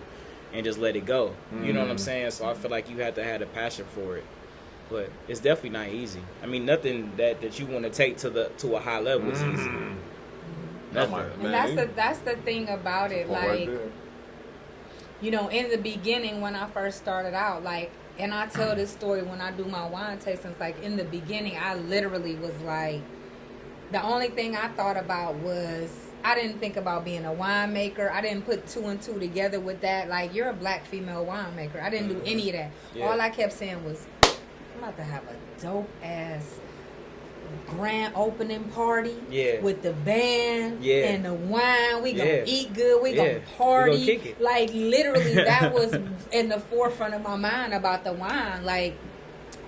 and just let it go. You know what I'm saying? So I feel like you have to have a passion for it. But it's definitely not easy. I mean, nothing that you want to take to a high level is easy. That Nothing. might, And that's the thing about it. Like, you know, in the beginning when I first started out, like, and I tell this story when I do my wine tastings, like, in the beginning, I literally was like, the only thing I thought about was, I didn't think about being a winemaker. I didn't put 2 and 2 together with that. Like, you're a black female winemaker. I didn't do any of that. Yeah. All I kept saying was, I'm about to have a dope ass grand opening party with the band and the wine. We gonna eat good. We gonna party. We gonna kick it. Like, literally, that was in the forefront of my mind about the wine. Like,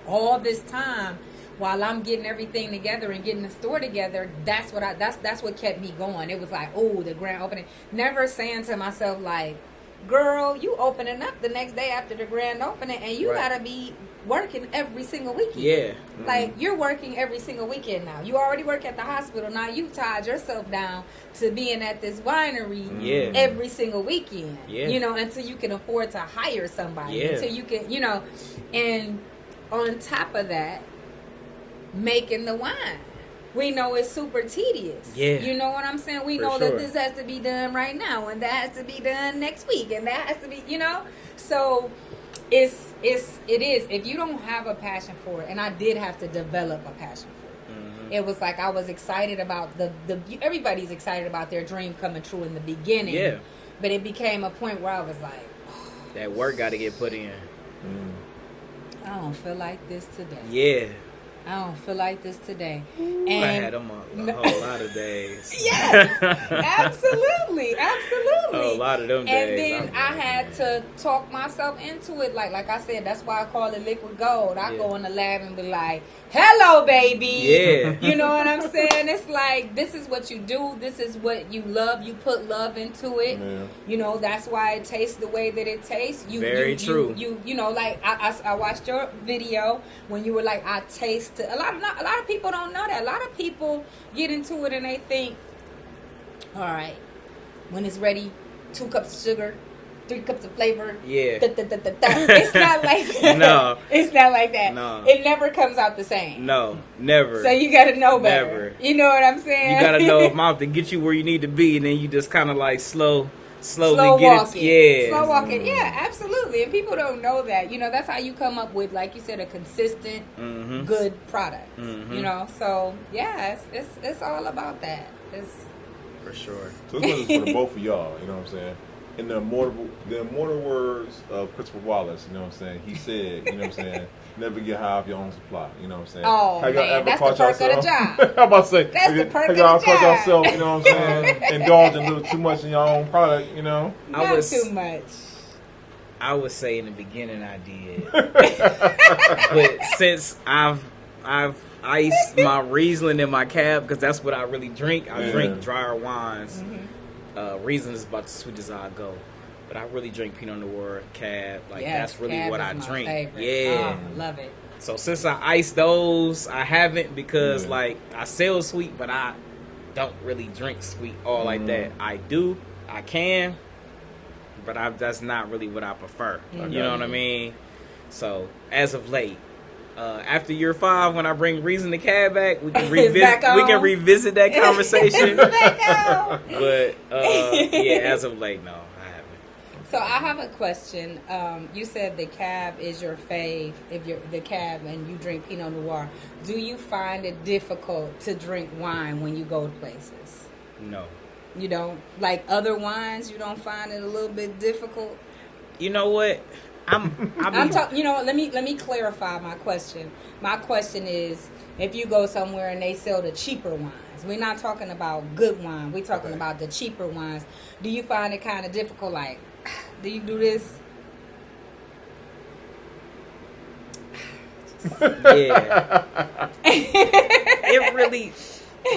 all this time while I'm getting everything together and getting the store together, that's what kept me going. It was like, oh, the grand opening. Never saying to myself like, girl, you opening up the next day after the grand opening, and you Right. gotta be working every single weekend. Yeah. Like, you're working every single weekend now. You already work at the hospital. Now you've tied yourself down to being at this winery every single weekend. Yeah. You know, until you can afford to hire somebody. Yeah. Until you can, you know. And on top of that, making the wine. We know it's super tedious. Yeah. You know what I'm saying? We For know sure. that this has to be done right now, and that has to be done next week, and that has to be, you know? So it is. If you don't have a passion for it, and I did have to develop a passion for it. It was like I was excited about the everybody's excited about their dream coming true in the beginning. Yeah. But it became a point where I was like, That work got to get put in. I don't feel like this today. Yeah. I don't feel like this today. I And had them a whole lot of days. yes, absolutely. A whole lot of them And days. then I had to talk myself into it. Like I said, that's why I call it liquid gold. I go in the lab and be like, hello, baby. Yeah. You know what I'm saying? It's like, this is what you do. This is what you love. You put love into it. Yeah. You know, that's why it tastes the way that it tastes. Very true. You know, like I watched your video when you were like, I taste. A lot of people don't know that. A lot of people get into it and they think, all right, when it's ready, 2 cups of sugar, 3 cups of flavor. Yeah. It's not like that. No. It's not like that. No. It never comes out the same. No, never. So you gotta know better. Never. You know what I'm saying? You gotta know mouth to get you where you need to be, and then you just kind of like slowly Slow get walking. it. Yeah. Slow walking. Yeah, absolutely. And people don't know that. You know, that's how you come up with, like you said, a consistent, good product. You know, so yeah, it's all about that. It's For sure. So this one is for the both of y'all, you know what I'm saying? In the immortal words of Christopher Wallace, you know what I'm saying? He said, you know what I'm saying, never get high off your own supply, you know what I'm saying? Oh, Have y'all man, ever that's the caught perk of the yourself- job. I'm about to say, That's the perk have of y'all the caught job. yourself, you know what I'm saying, indulging a little too much in your own product, you know? not too much. I would say in the beginning I did, but since I've iced my Riesling in my cab, because that's what I really drink. I drink drier wines. Riesling is about the sweetest I go, but I really drink Pinot Noir, Cab. Like Yes, that's really Cab what is I my drink. favorite. Yeah. Oh, love it. So since I iced those, I haven't because like I sell sweet, but I don't really drink sweet all like that. I can, but that's not really what I prefer. You know what I mean? So as of late, after year 5, when I bring Reason to Cab back, we can revisit that conversation. But yeah, as of late, no, I haven't. So I have a question. You said the Cab is your fave, if you're the Cab and you drink Pinot Noir. Do you find it difficult to drink wine when you go to places? No. You don't? Like other wines, you don't find it a little bit difficult? You know what? You know what? Let me clarify my question. My question is, if you go somewhere and they sell the cheaper wines, we're not talking about good wine. We're talking about the cheaper wines. Do you find it kind of difficult? Like, do you do this? Yeah. It really,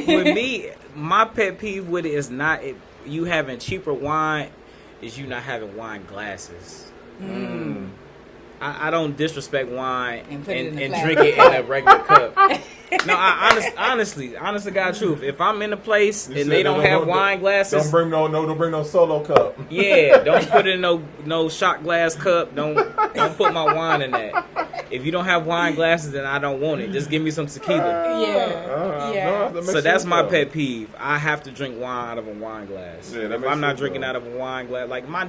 with me, my pet peeve with it is not you having cheaper wine, is you not having wine glasses. I don't disrespect wine and drink it in a regular cup. No, honestly, God truth. If I'm in a place and they don't have wine glasses, don't bring no solo cup. Yeah, don't put it in no shot glass cup. Don't put my wine in that. If you don't have wine glasses, then I don't want it. Just give me some tequila. Yeah. No, So that's my pet peeve. I have to drink wine out of a wine glass. Yeah, that if makes I'm not sense, drinking though. out of a wine glass, like my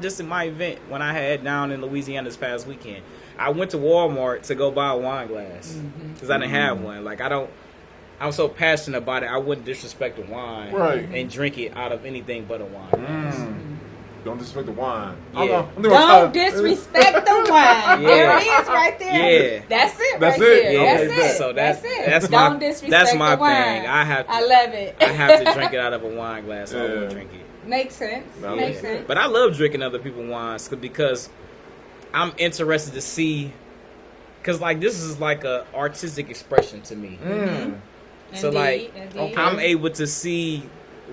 event when I had down in Louisiana this past weekend, I went to Walmart to go buy a wine glass because I didn't have one. Like I'm so passionate about it. I wouldn't disrespect the wine and drink it out of anything but a wine glass. Don't disrespect the wine. Yeah. Don't disrespect the wine. Yeah. There it is right there. Yeah. That's it That's right it. there. Yeah. That's it. So that's it. that's Don't my disrespect that's my the wine. thing. I love it. I have to drink it out of a wine glass. So I won't drink it. Makes sense. No, Makes yeah. sense. But I love drinking other people's wines because I'm interested to see, because like this is like a artistic expression to me. So like Indeed. I'm able to see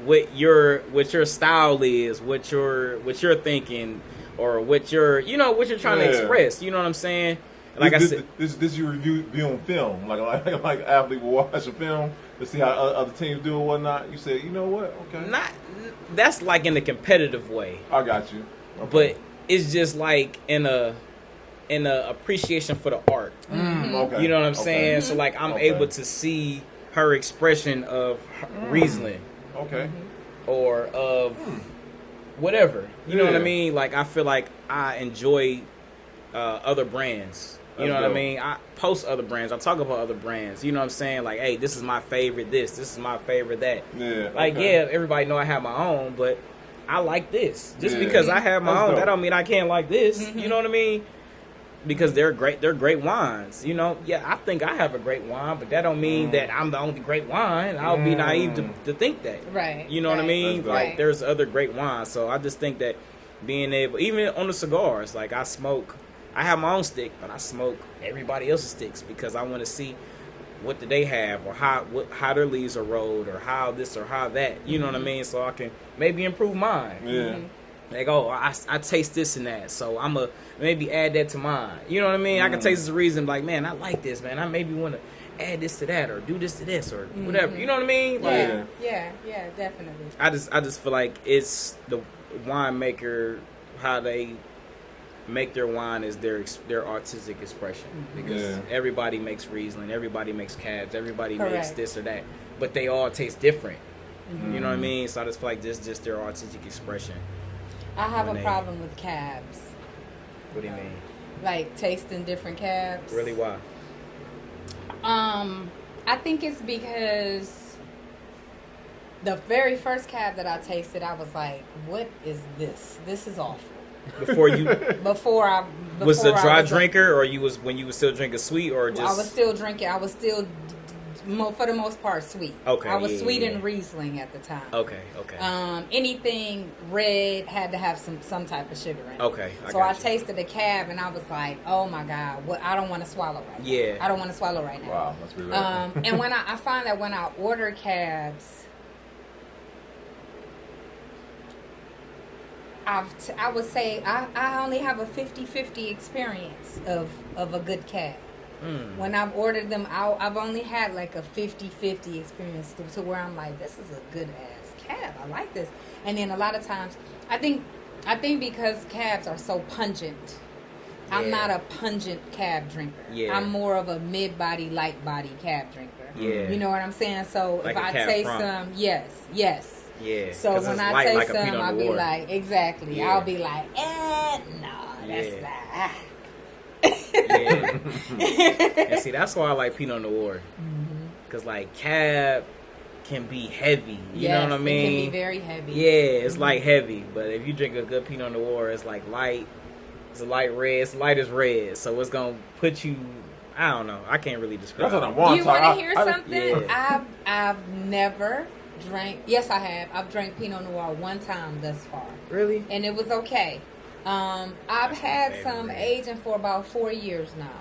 what your style is, what you're thinking, or what you're trying to express. You know what I'm saying? Like I said, this you review on film, like athlete will watch a film to see how other teams do and whatnot. You say, you know what? Okay, that's like in a competitive way. I got you. Okay. But it's just like in a appreciation for the art. Okay. You know what I'm saying? So like I'm able to see her expression of Riesling. Okay. Or of whatever. You know what I mean? Like I feel like I enjoy other brands. You know what I mean? I post other brands. I talk about other brands. You know what I'm saying? Like, hey, this is my favorite this is my favorite that. Yeah. Like, yeah, everybody know I have my own, but I like this. Just because I have my own, that don't mean I can't like this. You know what I mean? Because they're great wines. You know, yeah, I think I have a great wine, but that don't mean that I'm the only great wine. I'll be naive to think that. Right. You know what I mean? Like, right. There's other great wines. So I just think that being able, even on the cigars, like I have my own stick, but I smoke everybody else's sticks because I want to see what do they have, or how their leaves are rolled, or how this or how that. You know what I mean? So I can maybe improve mine. Yeah. Like, oh, I taste this and that, so I'm going to maybe add that to mine. You know what I mean? I can taste this reason, like, man, I like this, man. I maybe want to add this to that, or do this to this, or whatever. You know what I mean? Like, yeah, definitely. I just feel like it's the winemaker, how they make their wine is their artistic expression, because everybody makes Riesling, everybody makes Cabs, everybody makes this or that, but they all taste different. You know what I mean? So I just feel like this is just their artistic expression. I have a problem with Cabs. What do you mean? Like tasting different Cabs. Really? Why? I think it's because the very first Cab that I tasted, I was like, "What is this? This is awful." Before was a dry drinker, or when you was still drinking sweet, or just? I was still drinking. I was still, for the most part, sweet. Okay. I was sweet and Riesling at the time. Okay. Anything red had to have some type of sugar in it. Okay. So I tasted the Cab and I was like, oh my God, what? I don't want to swallow right now. Yeah. I don't want to swallow right now. Wow, that's really and when I find that when I order Cabs, I would say I only have a 50-50 experience of a good Cab. When I've ordered them out, I've only had like a 50-50 experience to where I'm like, this is a good ass Cab. I like this. And then a lot of times, I think because Cabs are so pungent, I'm not a pungent Cab drinker. Yeah. I'm more of a mid-body, light-body Cab drinker. Yeah. You know what I'm saying? So like if I taste some, yes. Yeah. So when I taste some, I'll be Noir. like, exactly. Yeah. I'll be like, no, that's not. Yeah. And see, that's why I like Pinot Noir. Because, like, Cab can be heavy. You know what I mean? It can be very heavy. Yeah, it's like heavy. But if you drink a good Pinot Noir, it's like light. It's a light red. It's light as red. So it's going to put you, I don't know. I can't really describe That's what I it. want. Do you want to hear something? Yeah. I've never drank. Yes, I have. I've drank Pinot Noir one time thus far. Really? And it was okay. I've had some aging for about 4 years now.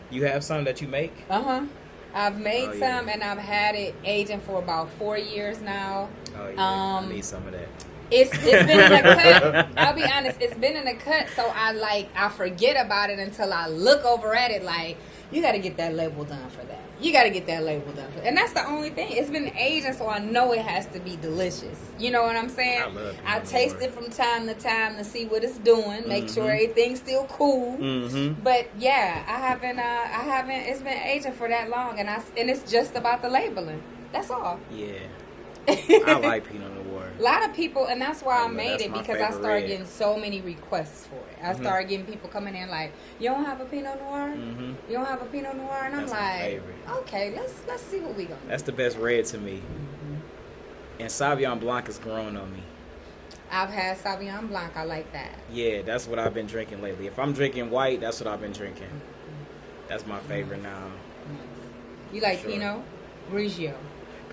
You have some that you make? I've made some, and I've had it aging for about 4 years now. Oh, yeah. I need some of that. It's been in the cut. I'll be honest, it's been in the cut, so I forget about it until I look over at it like, you got to get that label done for that. You got to get that label done for that. And that's the only thing. It's been aging, so I know it has to be delicious. You know what I'm saying? I love I taste it from time to time to see what it's doing, make sure everything's still cool. But yeah, I haven't. It's been aging for that long, and it's just about the labeling. That's all. Yeah. I like Pinot Noir. A lot of people, and that's why I made that's it, my because I favorite started red. getting so many requests for it. I started getting people coming in like, you don't have a Pinot Noir? You don't have a Pinot Noir? And That's my I'm like, favorite. okay, let's see what we gonna do. That's the best red to me. And Sauvignon Blanc is growing on me. I've had Sauvignon Blanc. I like that. Yeah, that's what I've been drinking lately. If I'm drinking white, that's what I've been drinking. That's my favorite now. You like Sure. Pinot Grigio?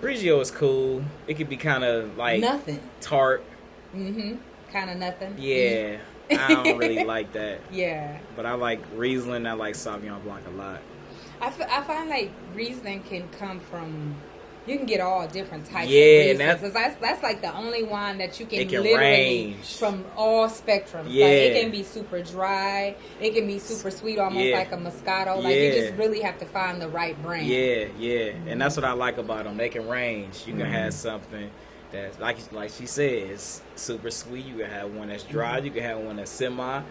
Grigio is cool. It could be kind of like Nothing. tart. Kind of nothing. Yeah, I don't really like that. Yeah. But I like Riesling. I like Sauvignon Blanc a lot. I find like Riesling can come from You can get all different types Yeah, of and Riesling. That's like the only wine that you can, It can literally range. from all spectrums. Yeah. Like it can be super dry, it can be super sweet, almost Yeah. like a Moscato. Like you Yeah. just really have to find the right brand. Yeah, and that's what I like about them. They can range. You can have something that's like she says, super sweet. You can have one that's dry. You can have one that's semi.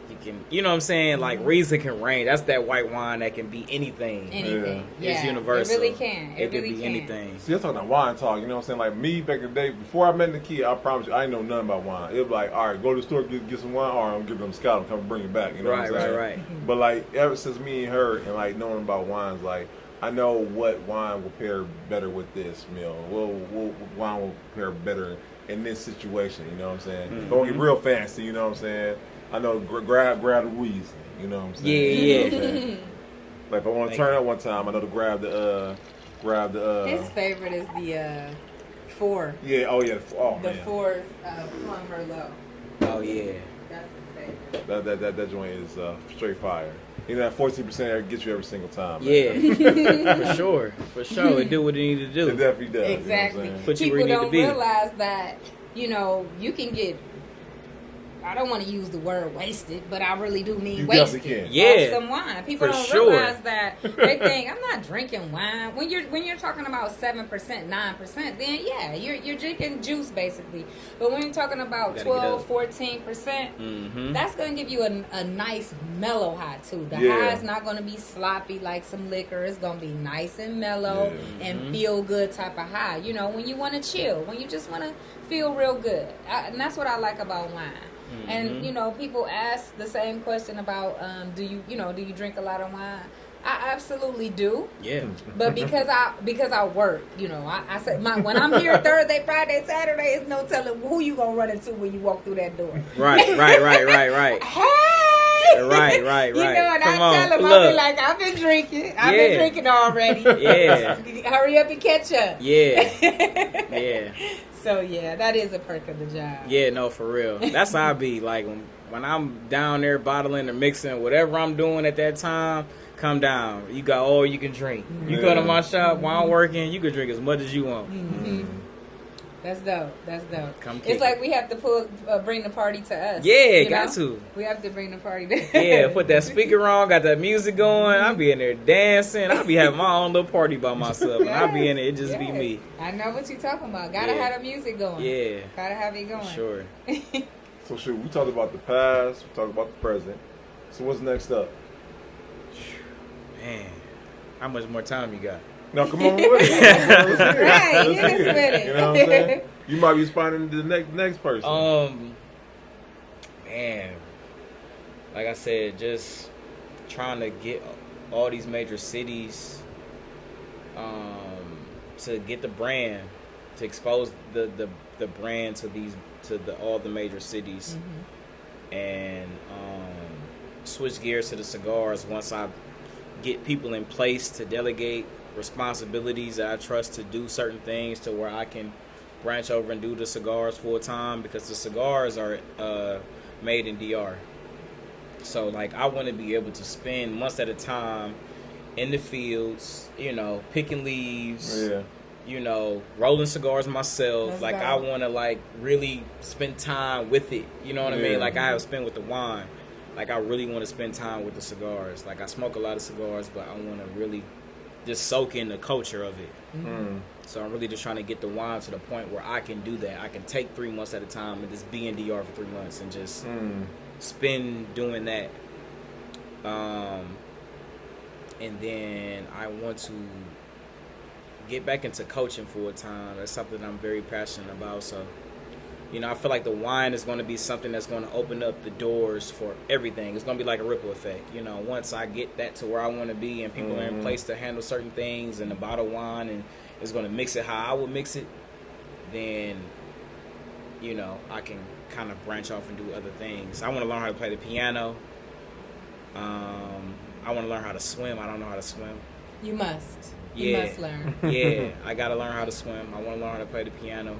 You can, you know what I'm saying? Like Riesling can range. That's that white wine that can be anything. Anything. Yeah. It's Yeah. universal. It really can. It can really be can. anything. See, that's talking about wine talk. You know what I'm saying? Like me back in the day, before I met Nakia, I promise you, I didn't know nothing about wine. It was like, all right, go to the store, get some wine, or I'm giving them Scout, come bring it back. You know what I'm saying? Right. But like ever since me and her and like knowing about wines, like I know what wine will pair better with this meal. What wine will pair better in this situation. You know what I'm saying? Don't get real fancy. You know what I'm saying? I know grab the Riesling. You know what I'm saying? Yeah. You know what I'm saying? Like if I want to turn up one time, I know to grab the His favorite is the four. Yeah. Oh yeah. Oh The man. fourth Plum Merlot. Oh yeah. That's his favorite. That joint is straight fire. You know that 14% gets you every single time. Man. Yeah. For sure. It do what it need to do. It definitely does. Exactly. You know what I'm saying? Put you People where you need to don't be. realize that, you can get, I don't want to use the word wasted, but I really do mean You wasted. definitely can. Yeah. Off some wine. People For don't sure. realize that. They think I'm not drinking wine. When you're talking about 7%, 9%, then yeah, you're drinking juice basically. But when you're talking about You 12, gotta 14%, that's gonna give you a nice mellow high too. The Yeah. high is not gonna be sloppy like some liquor. It's gonna be nice and mellow Yeah. and feel good type of high. When you want to chill, when you just want to feel real good, and that's what I like about wine. And people ask the same question about do you drink a lot of wine? I absolutely do. Yeah. But because I work, I say when I'm here Thursday, Friday, Saturday, it's no telling who you gonna run into when you walk through that door. Right. Hey, Right. And Come I on, tell them, pull I'll be up. like, I've been drinking. I've Yeah. been drinking already. Yeah. Hurry up and catch up. Yeah. So yeah, that is a perk of the job. Yeah, no, for real. That's how I be. Like when I'm down there bottling or mixing, whatever I'm doing at that time, come down. You got all you can drink. You go to my shop while I'm working, you can drink as much as you want. That's dope. Come kick It's like it. we have to bring the party to us. Yeah, got to. We have to bring the party to Yeah, put that speaker on, got that music going. I be in there dancing. I be having my own little party by myself, and I be in there. It just be Yes. me. I know what you're talking about. Gotta Yeah. have the music going. Yeah, Gotta have it going. for sure. So shoot, we talked about the past, we talked about the present. So what's next up? Man, how much more time you got? Now come on with it. Let's hear it. Right, Let's hit us hear it. with it. You know what I'm saying? You might be spotting the next person. Man, like I said, just trying to get all these major cities, to get the brand, to expose the brand to all the major cities, and switch gears to the cigars once I get people in place to delegate responsibilities that I trust to do certain things to where I can branch over and do the cigars full time, because the cigars are made in DR. So like I want to be able to spend months at a time in the fields, picking leaves, rolling cigars myself. Let's like go. I want to like really spend time with it. You know what I Yeah. mean? Like I have spent with the wine. Like I really want to spend time with the cigars. Like I smoke a lot of cigars, but I want to really just soak in the culture of it. So I'm really just trying to get the wine to the point where I can do that. I can take 3 months at a time and just be in DR for 3 months and just spend doing that. And then I want to get back into coaching full time. That's something I'm very passionate about. So, I feel like the wine is going to be something that's going to open up the doors for everything. It's going to be like a ripple effect. Once I get that to where I want to be and people are in place to handle certain things and the bottle wine and is going to mix it how I would mix it, then, I can kind of branch off and do other things. I want to learn how to play the piano. I want to learn how to swim. I don't know how to swim. You must. Yeah. You must learn. Yeah, I got to learn how to swim. I want to learn how to play the piano.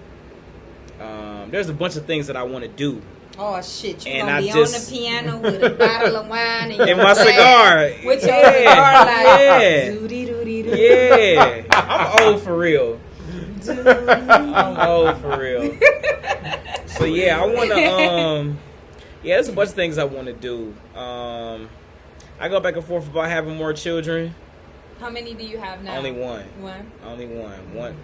There's a bunch of things that I want to do. Oh shit! You And gonna I be just- on the piano with a bottle of wine and In your my glass cigar. with your Yeah. cigar like Yeah. doody doody doo. Yeah, I'm old for real. I'm old for real. So yeah, I want to. Yeah, there's a bunch of things I want to do. I go back and forth about having more children. How many do you have now? Only one. One? Only one.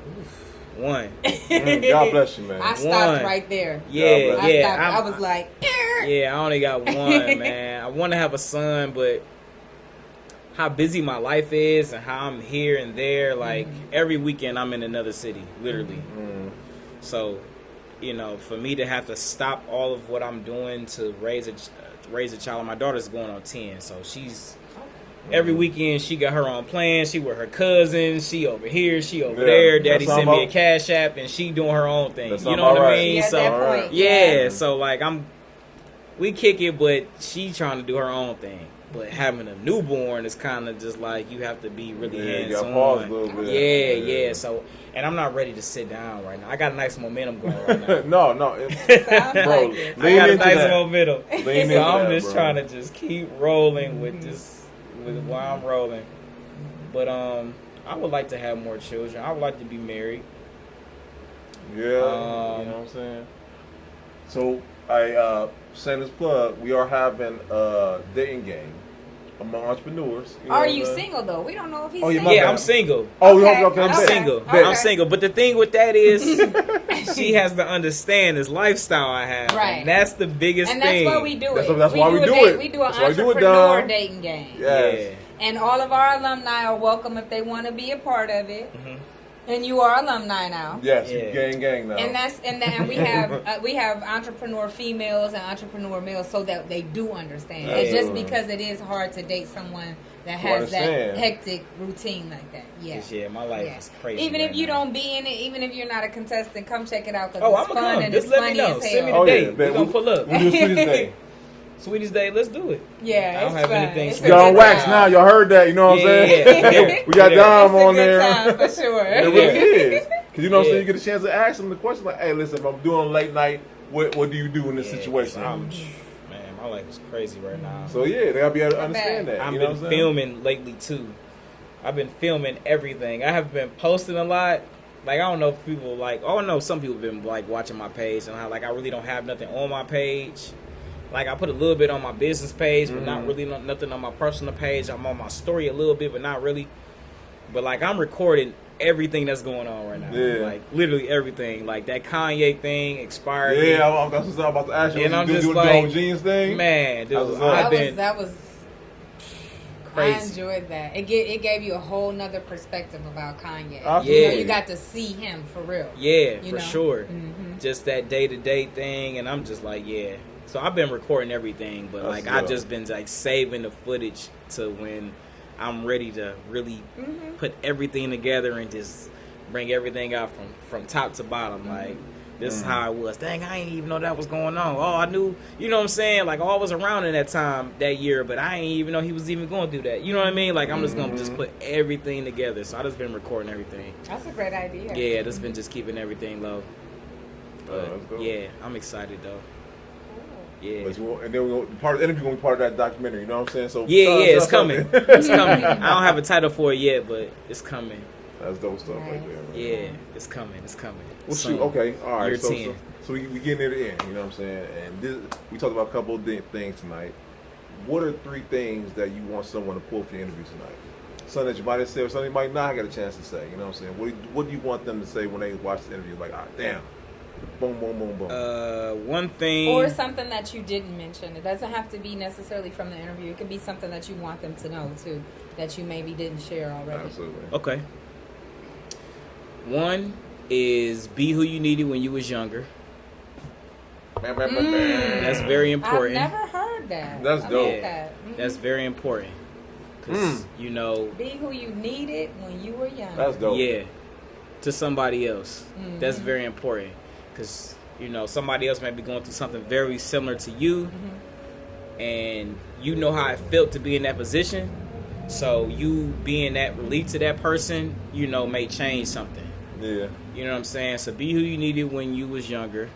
One. God bless you, man. I stopped right there. Yeah, yeah. I was like, yeah, I only got one, man. I want to have a son, but how busy my life is and how I'm here and there, like every weekend I'm in another city, literally. So, you know, for me to have to stop all of what I'm doing to raise a child, my daughter's going on 10, so she's every weekend she got her own plans. She with her cousins. She over here. She over there. Daddy sent me a Cash App, and she doing her own thing. You know what I mean? So yeah. So like we kick it, but she trying to do her own thing. But having a newborn is kind of just like you have to be really hands-on. Yeah. So, and I'm not ready to sit down right now. I got a nice momentum going right now. No. Bro, I got a nice momentum. So I'm just trying to just keep rolling with this. While I'm rolling, but I would like to have more children. I would like to be married. Yeah, you know what I'm saying. So shameless plug. We are having a dating game among entrepreneurs. Are you single though? We don't know if he's single. Yeah, I'm single. Oh, okay. I'm single. Okay. I'm single. But the thing with that is, she has to understand this lifestyle I have. Right. And that's the biggest thing. And that's why we do it. That's why we do it. We do an entrepreneur dating game. Yes. Yeah. And all of our alumni are welcome if they want to be a part of it. And you are alumni now. Yes, gang now. And we have entrepreneur females and entrepreneur males, so that they do understand. It's just because it is hard to date someone that has that hectic routine like that. Yeah, my life is crazy. Even if you don't be in it, even if you're not a contestant, come check it out because I'm it's fun come. and Just it's let me funny know. as hell. Send me the date. We're gonna pull up. We'll do Sweetest Day. Sweetest Day, let's do it. Yeah, I don't have anything. Y'all on wax now. Y'all heard that? You know what I'm saying? Yeah. We got Dom on there. Time for sure. It really is. Because you know what I'm saying? You get a chance to ask them the question like, hey, listen, if I'm doing late night, what do you do in this situation? Man, my life is crazy right now. So yeah, they gotta be able to understand that. I've been filming lately too. I've been filming everything. I have been posting a lot. Like, I don't know if people like, I know some people have been like watching my page and how like I really don't have nothing on my page. Like, I put a little bit on my business page, but not really nothing on my personal page. I'm on my story a little bit, but not really. But like, I'm recording everything that's going on right now. Yeah. Like, literally everything. Like, that Kanye thing expired. Yeah, that's what I'm about to ask you. And I'm just do like, the jeans thing? Man, dude, that was crazy. I enjoyed that. It gave you a whole nother perspective about Kanye. Yeah. You got to see him for real. Yeah, for sure. Just that day-to-day thing, and I'm just like, yeah. So I've been recording everything, but like I've just been like saving the footage to when I'm ready to really put everything together and just bring everything out from top to bottom. Like, this is how it was. Dang, I didn't even know that was going on. Oh, I knew, you know what I'm saying? Like, I was around in that time, that year, but I didn't even know he was even going through that. You know what I mean? Like, I'm just going to just put everything together. So I just been recording everything. That's a great idea. Yeah, just been just keeping everything low. But, yeah, I'm excited, though. Yeah. And then part of the interview going to be part of that documentary, you know what I'm saying? So it's coming. It's coming. I don't have a title for it yet, but it's coming. That's dope stuff right there. Man. Yeah, it's coming. It's coming. Well, shoot, okay, all right. Year So 10. we getting near the end, you know what I'm saying? And we talked about a couple of things tonight. What are 3 things that you want someone to pull for your interview tonight? Something that you might have said or something you might not get a chance to say, you know what I'm saying? What do you want them to say when they watch the interview? Like, damn. Boom, boom, boom, boom. One thing. Or something that you didn't mention. It doesn't have to be necessarily from the interview. It could be something that you want them to know, too, that you maybe didn't share already. Absolutely. Okay. One is be who you needed when you was younger. That's very important. I've never heard that. That's dope. Yeah. That's very important. Because, you know. Be who you needed when you were young. That's dope. Yeah. To somebody else. That's very important. Because, you know, somebody else might be going through something very similar to you. And you know how it felt to be in that position. So you being that relief to that person, you know, may change something. Yeah. You know what I'm saying? So be who you needed when you was younger.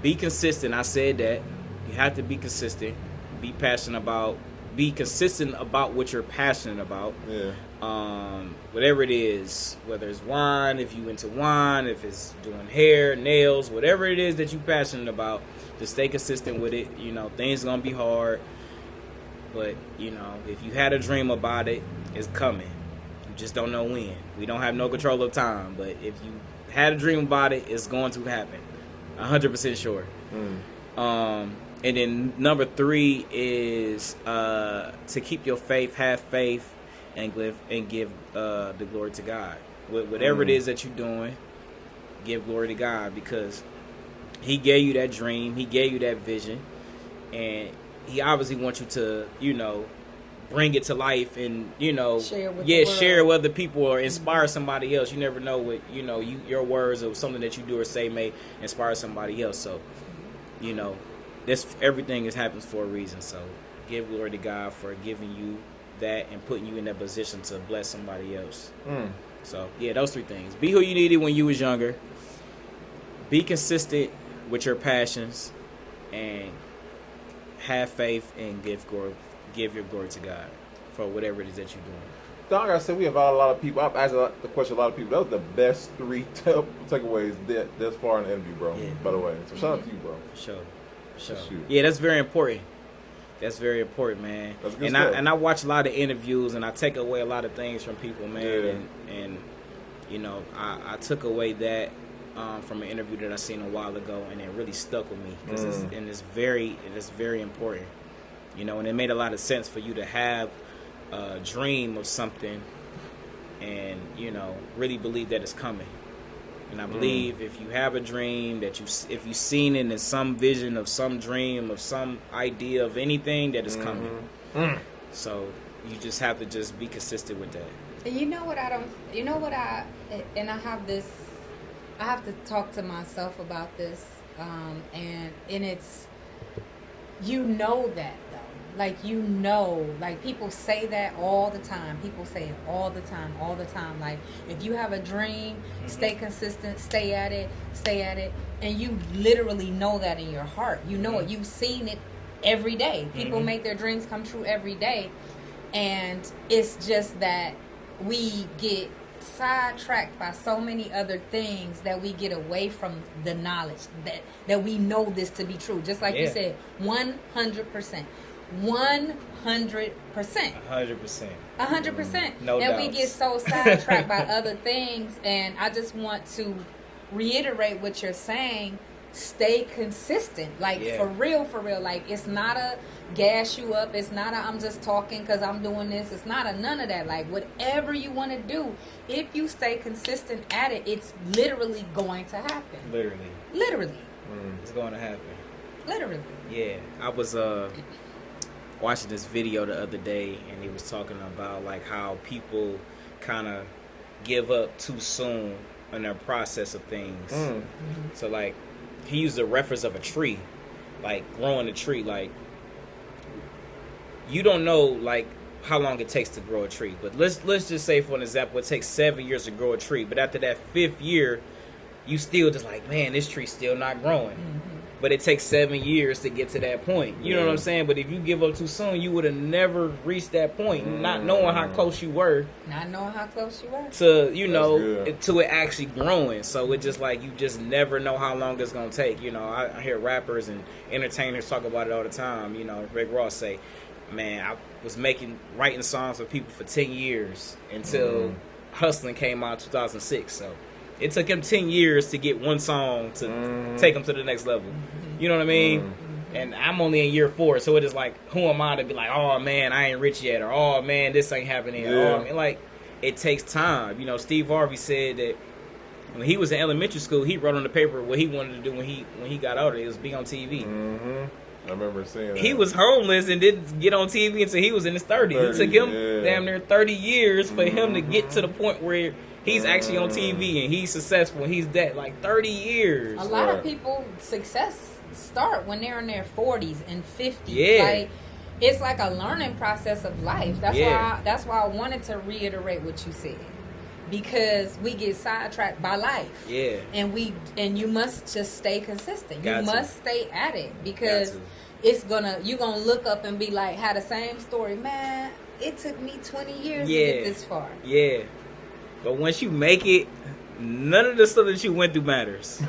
Be consistent. I said that. You have to be consistent. Be consistent about what you're passionate about. Yeah. whatever it is, whether it's wine, if you into wine, if it's doing hair, nails, whatever it is that you're passionate about, just stay consistent with it. You know, things gonna be hard, but you know, if you had a dream about it, it's coming. You just don't know when. We don't have no control of time, but if you had a dream about it, it's going to happen. 100% sure. And then number 3 is to keep your faith, have faith, and give the glory to God. Whatever it is that you're doing, give glory to God, because He gave you that dream, He gave you that vision, and He obviously wants you to, you know, bring it to life and, you know, share with other people or inspire somebody else. You never know what, you know, your words or something that you do or say may inspire somebody else. So, you know, everything happens for a reason. So give glory to God for giving you that and putting you in that position to bless somebody else. So yeah, those 3 things. Be who you needed when you was younger. Be consistent with your passions, and have faith and give your glory to God for whatever it is that you're doing. Like I said, we have a lot of people. I've asked the question a lot of people. That was the best 3 takeaways thus far in the interview, bro. Yeah. By the way, so shout out to you, bro. For sure. Yeah, that's very important. That's very important, man. That's good stuff. I watch a lot of interviews, and I take away a lot of things from people, man. Yeah. And you know, I took away that from an interview that I seen a while ago, and it really stuck with me because it's very important. You know, and it made a lot of sense for you to have a dream of something and, you know, really believe that it's coming. And I believe if you have a dream, if you've seen it in some vision of some dream of some idea of anything, that is coming. So you just have to just be consistent with that. You know what I have to talk to myself about this. And it's, you know that though. Like, you know, like people say that all the time. People say it all the time. Like, if you have a dream, stay consistent, stay at it. And you literally know that in your heart. You know it. You've seen it every day. People make their dreams come true every day. And it's just that we get sidetracked by so many other things that we get away from the knowledge that we know this to be true. Just like you said, 100%. 100%. 100%. No doubt. And we get so sidetracked by other things. And I just want to reiterate what you're saying. Stay consistent. Like, for real. Like, it's not a gas you up. It's not a I'm just talking because I'm doing this. It's not a none of that. Like, whatever you want to do, if you stay consistent at it, it's literally going to happen. Literally. It's going to happen. Literally. Yeah. I was watching this video the other day, and he was talking about like how people kind of give up too soon in their process of things. So like, he used the reference of a tree, like growing a tree. Like, you don't know like how long it takes to grow a tree, but let's just say, for an example, it takes 7 years to grow a tree, but after that 5th year, you still just like, man, this tree's still not growing. But it takes 7 years to get to that point. You know what I'm saying? But if you give up too soon, you would have never reached that point, not knowing how close you were. To, you know, to it actually growing. So it's just like, you just never know how long it's going to take. You know, I hear rappers and entertainers talk about it all the time. You know, Rick Ross say, man, I was writing songs for people for 10 years until Hustling came out in 2006. So it took him 10 years to get one song to take him to the next level. You know what I mean? And I'm only in year 4, so it is like, who am I to be like, oh man, I ain't rich yet, or oh man, this ain't happening. Oh, I mean, like, it takes time. You know, Steve Harvey said that when he was in elementary school, he wrote on the paper what he wanted to do when he got older. It was be on TV. I remember seeing that. He was homeless and didn't get on TV until he was in his 30s. It took him damn near 30 years for him to get to the point where he's actually on TV and he's successful and he's that, like 30 years. A lot of people success start when they're in their 40s and 50s. Like, it's like a learning process of life. That's why I wanted to reiterate what you said, because we get sidetracked by life. And you must just stay consistent. You must stay at it, because you're gonna look up and be like, had the same story, man. it took me 20 years Yeah. to get this far. Yeah. But once you make it, none of the stuff that you went through matters.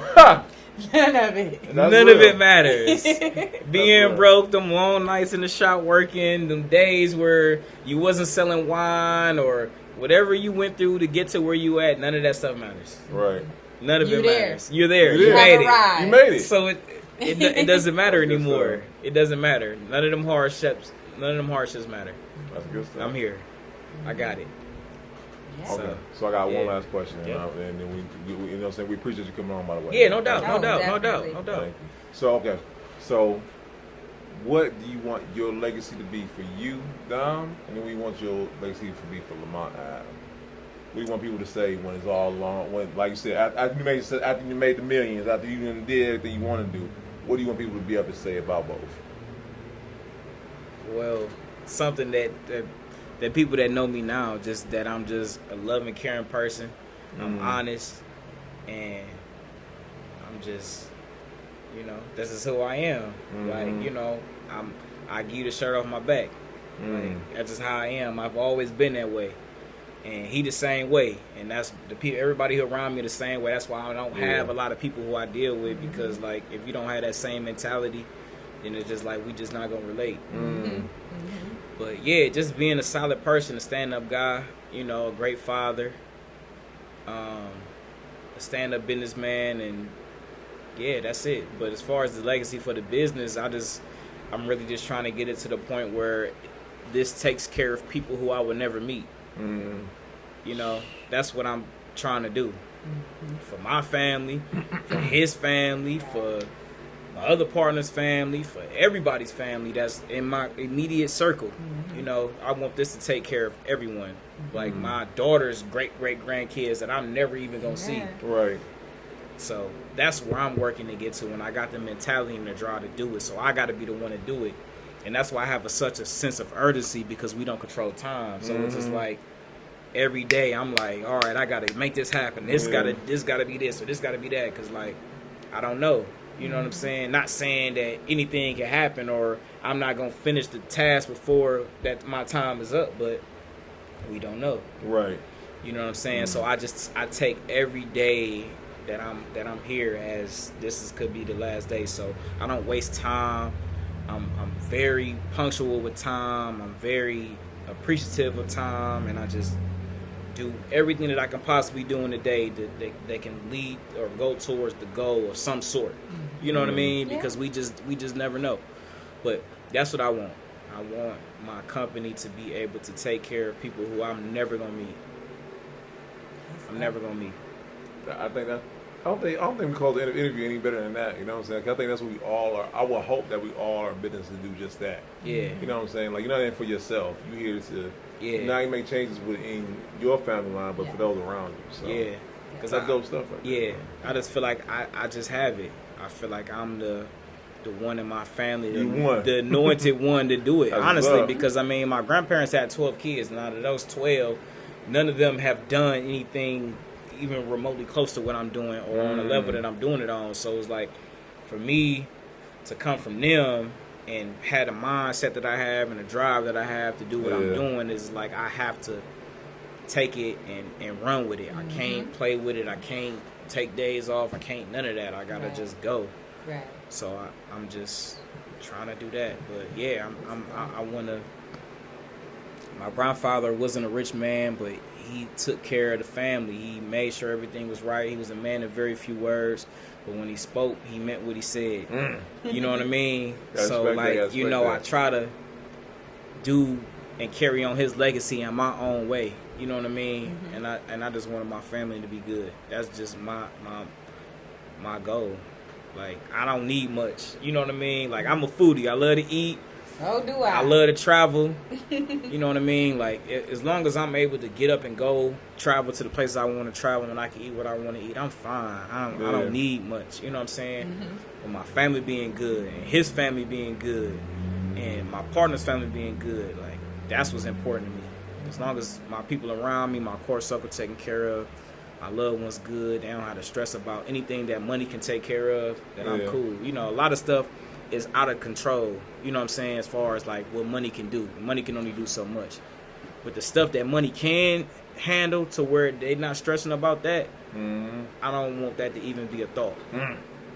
None of it. None real. of it matters. Being real. broke, them long nights in the shop working, them days where you wasn't selling wine or whatever you went through to get to where you at, none of that stuff matters. Right. None of You it there. matters. You're there. You You there. made have it. arrived. You made it. So it doesn't matter That's good anymore. stuff. It doesn't matter. None of them hardships matter. That's good stuff. I'm here. I got it. Yeah. Okay. So I got one Yeah. last question, Yeah. and then we, you know what I'm saying? We appreciate you coming on, by the way. Yeah, no doubt, Oh, no doubt, no doubt, definitely. no doubt. Thank you. So, okay. So, what do you want your legacy to be for you, Dom? And then we want your legacy to be for Lamont Adam. What do you want people to say when it's all along? When, like you said, after you made the millions, after you did everything you want to do, what do you want people to be able to say about both? Well, something that people that know me now, just that I'm just a loving, caring person. I'm honest, and I'm just, this is who I am. Like, I give you the shirt off my back. Like, that's just how I am. I've always been that way. And he the same way, and that's the people. Everybody who around me the same way. That's why I don't have a lot of people who I deal with, because like if you don't have that same mentality, then it's just like we just not gonna relate. But yeah, just being a solid person, a stand-up guy, a great father, a stand-up businessman, and yeah, that's it. But as far as the legacy for the business, I'm really just trying to get it to the point where this takes care of people who I would never meet. That's what I'm trying to do for my family, for his family, for my other partner's family, for everybody's family that's in my immediate circle. I want this to take care of everyone, like my daughter's great grandkids that I'm never even gonna see. Right. So that's where I'm working to get to, and I got the mentality and the drive to do it. So I got to be the one to do it. And that's why I have such a sense of urgency, because we don't control time. So it's just like every day I'm like, all right, I got to make this happen. This got to be this, or this got to be that. Because like, I don't know. You know what I'm saying? Not saying that anything can happen or I'm not going to finish the task before that my time is up, but we don't know. Right. You know what I'm saying? So I take every day that I'm here as could be the last day. So I don't waste time. I'm very punctual with time. I'm very appreciative of time, and I just do everything that I can possibly do in the day that can lead or go towards the goal of some sort. You know what I mean? Yeah. Because we just never know. But that's what I want. I want my company to be able to take care of people who I'm never gonna meet. I'm never gonna meet. I think that. I don't think we call the interview any better than that. You know what I'm saying? 'Cause I think that's what we all are. I would hope that we all are in business to do just that. Yeah. You know what I'm saying? Like, you're not in for yourself. You're here to not make changes within your family line, but for those around you. So Yeah. because that's dope stuff. Right there. Yeah. I just feel like I just have it. I feel like I'm the one in my family, the anointed one to do it. That's honestly, love. because I mean, my grandparents had 12 kids, and out of those 12, none of them have done anything even remotely close to what I'm doing or on the level that I'm doing it on. So it's like, for me to come from them and had a mindset that I have and a drive that I have to do what I'm doing, is like I have to take it and run with it. I can't play with it. I can't take days off. I can't none of that. I gotta just go. Right. So I'm just trying to do that. But yeah, I want to. My grandfather wasn't a rich man, but he took care of the family. He made sure everything was right. He was a man of very few words, but when he spoke, he meant what he said. You know what I mean? So like, I try to do and carry on his legacy in my own way. You know what I mean? And I just wanted my family to be good. That's just my goal. Like, I don't need much. You know what I mean? Like, I'm a foodie. I love to eat. So do I. I love to travel. You know what I mean? Like, as long as I'm able to get up and go travel to the places I want to travel and I can eat what I want to eat, I'm fine. I don't need much. You know what I'm saying? But my family being good and his family being good and my partner's family being good, like, that's what's important to me. As long as my people around me, my core circle taken care of, my loved ones good, they don't have to stress about anything that money can take care of, then I'm cool. You know, a lot of stuff is out of control, you know what I'm saying, as far as like what money can do. Money can only do so much. But the stuff that money can handle to where they not stressing about that, I don't want that to even be a thought.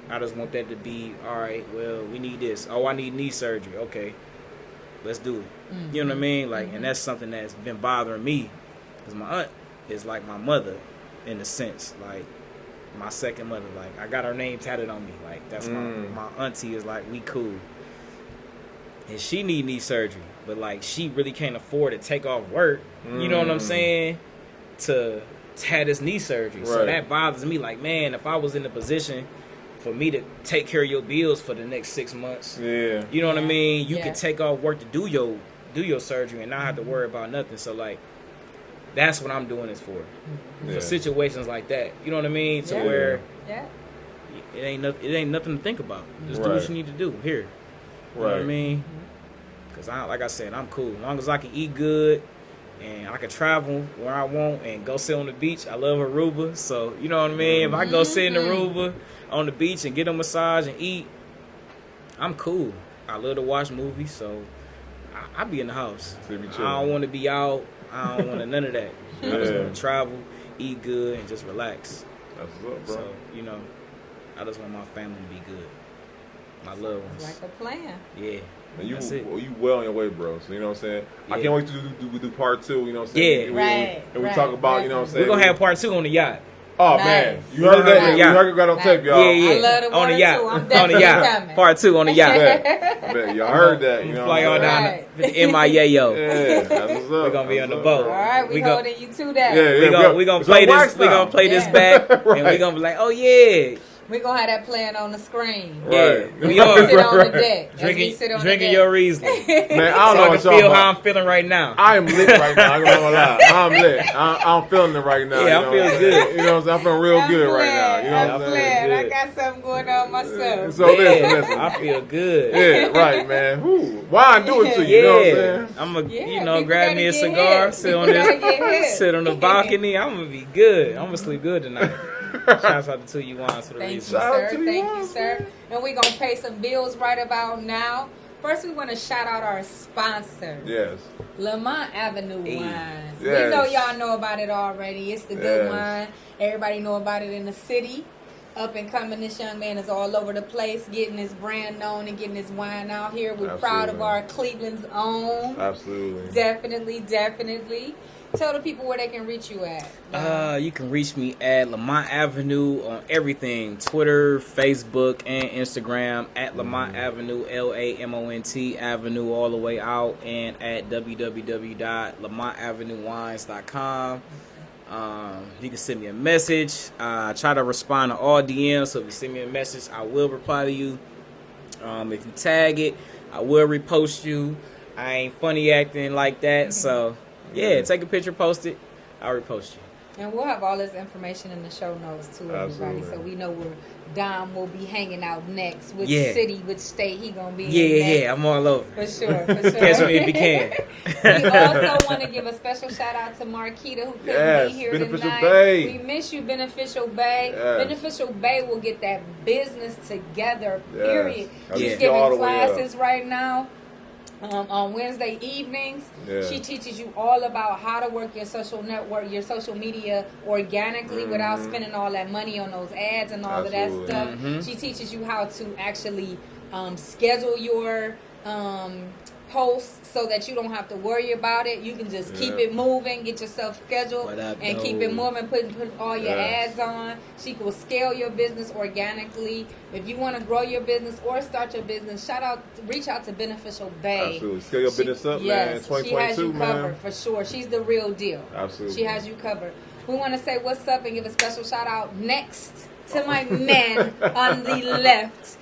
I just want that to be, all right, well, we need this. Oh, I need knee surgery. Okay, let's do it. You know what I mean? Like, and that's something that's been bothering me, because my aunt is like my mother in a sense, like my second mother. Like, I got her name tatted on me. Like, that's my auntie is like, we cool. And she need knee surgery, but like, she really can't afford to take off work. You know what I'm saying? To have this knee surgery. Right. So that bothers me. Like, man, if I was in a position for me to take care of your bills for the next 6 months, you know what I mean? You can take off work to do your surgery and not have to worry about nothing. So like, that's what I'm doing this for situations like that. You know what I mean? To where it ain't nothing to think about. Just do what you need to do here. You know what I mean? Because like I said, I'm cool as long as I can eat good. And I can travel where I want and go sit on the beach. I love Aruba, so you know what I mean? If I go sit in Aruba on the beach and get a massage and eat, I'm cool. I love to watch movies, so I be in the house. I don't want to be out. I don't want none of that. I just want to travel, eat good, and just relax. That's what's up, bro. So, you know, I just want my family to be good. My loved ones. Like a plan. Yeah. And you well on your way, bro. So you know what I'm saying? I can't wait to do part 2, you know what I'm saying? Yeah. We talk about, you know what I'm saying? We're going to have part 2 on the yacht. Oh, man. You heard that? You heard it got on tape, y'all. Yeah. I love the on the yacht. I'm definitely coming. Part 2 on the yacht. Bet. Y'all heard that, you know fly all down the MIA. Yeah, that's what's up. We're going to be on the boat. All right, we holding you to that. We're going to play this. We're going to play this back. And we're going to be like, oh, yeah. We're going to have that playing on the screen. Yeah. We all sit on the deck. Drinking your Riesling. Man, I don't know so I what can feel how I'm feeling right now. I am lit right now. I'm not gonna lie. I'm lit. I'm feeling it right now. Yeah, I feel good. You know what I'm saying? I'm feeling real good right now. You know what I'm saying? I got something going on myself. So listen. I feel good. Yeah, right, man. Why I do it to you? You know what I'm saying? I'm gonna grab me a cigar, sit on the balcony. I'm gonna be good. I'm gonna sleep good tonight. Shouts out to 2U1s for the reason. Thank you, sir. And we're going to pay some bills right about now. First, we want to shout out our sponsor. Yes. Lamont Avenue Wines. Yes. We know y'all know about it already. It's the good wine. Everybody know about it in the city. Up and coming, this young man is all over the place, getting his brand known and getting his wine out here. We're proud of our Cleveland's own. Absolutely. Definitely. Tell the people where they can reach you at. You can reach me at Lamont Avenue on everything. Twitter, Facebook, and Instagram at Lamont Avenue, LAMONT Avenue all the way out, and at www.lamontavenuewines.com. You can send me a message. I try to respond to all DMs, so if you send me a message, I will reply to you. If you tag it, I will repost you. I ain't funny acting like that, so yeah, take a picture, post it, I'll repost you. And we'll have all this information in the show notes too, everybody, so we know where Dom will be hanging out next, which city, which state he gonna be in next. I'm all over. For sure. Catch me if you can. We also want to give a special shout out to Marquita, who couldn't be here Beneficial tonight. Bay. We miss you, Beneficial Bay. Yes. Beneficial Bay will get that business together, period. Yes. She's giving classes right now. On Wednesday evenings, she teaches you all about how to work your social network, your social media organically without spending all that money on those ads and all of that stuff. She teaches you how to actually schedule your posts so that you don't have to worry about it. You can just keep it moving, get yourself scheduled, and keep it moving, put all your ads on. She will scale your business organically. If you want to grow your business or start your business, reach out to Beneficial Bay. Absolutely. Scale your business up, man. 2022, she has you covered, for sure. She's the real deal. Absolutely. She has you covered. We want to say what's up and give a special shout out next to my man on the left.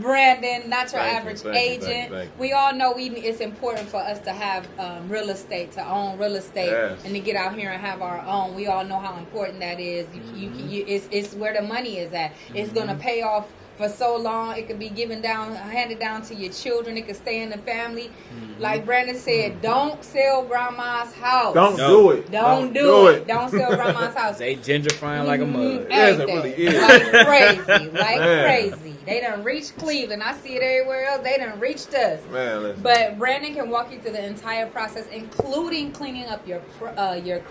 Brandon, not your average agent. We all know it's important for us to have real estate, to own real estate, and to get out here and have our own. We all know how important that is. It's where the money is at. It's going to pay off for so long. It could be handed down to your children. It could stay in the family. Like Brandon said, don't sell grandma's house. Don't do it. Don't do it. Don't sell grandma's house. They gentrifying like a mug. Yes, it really is. Like crazy. They done reached Cleveland. I see it everywhere else. They done reached us. Man, listen. But Brandon can walk you through the entire process, including cleaning up your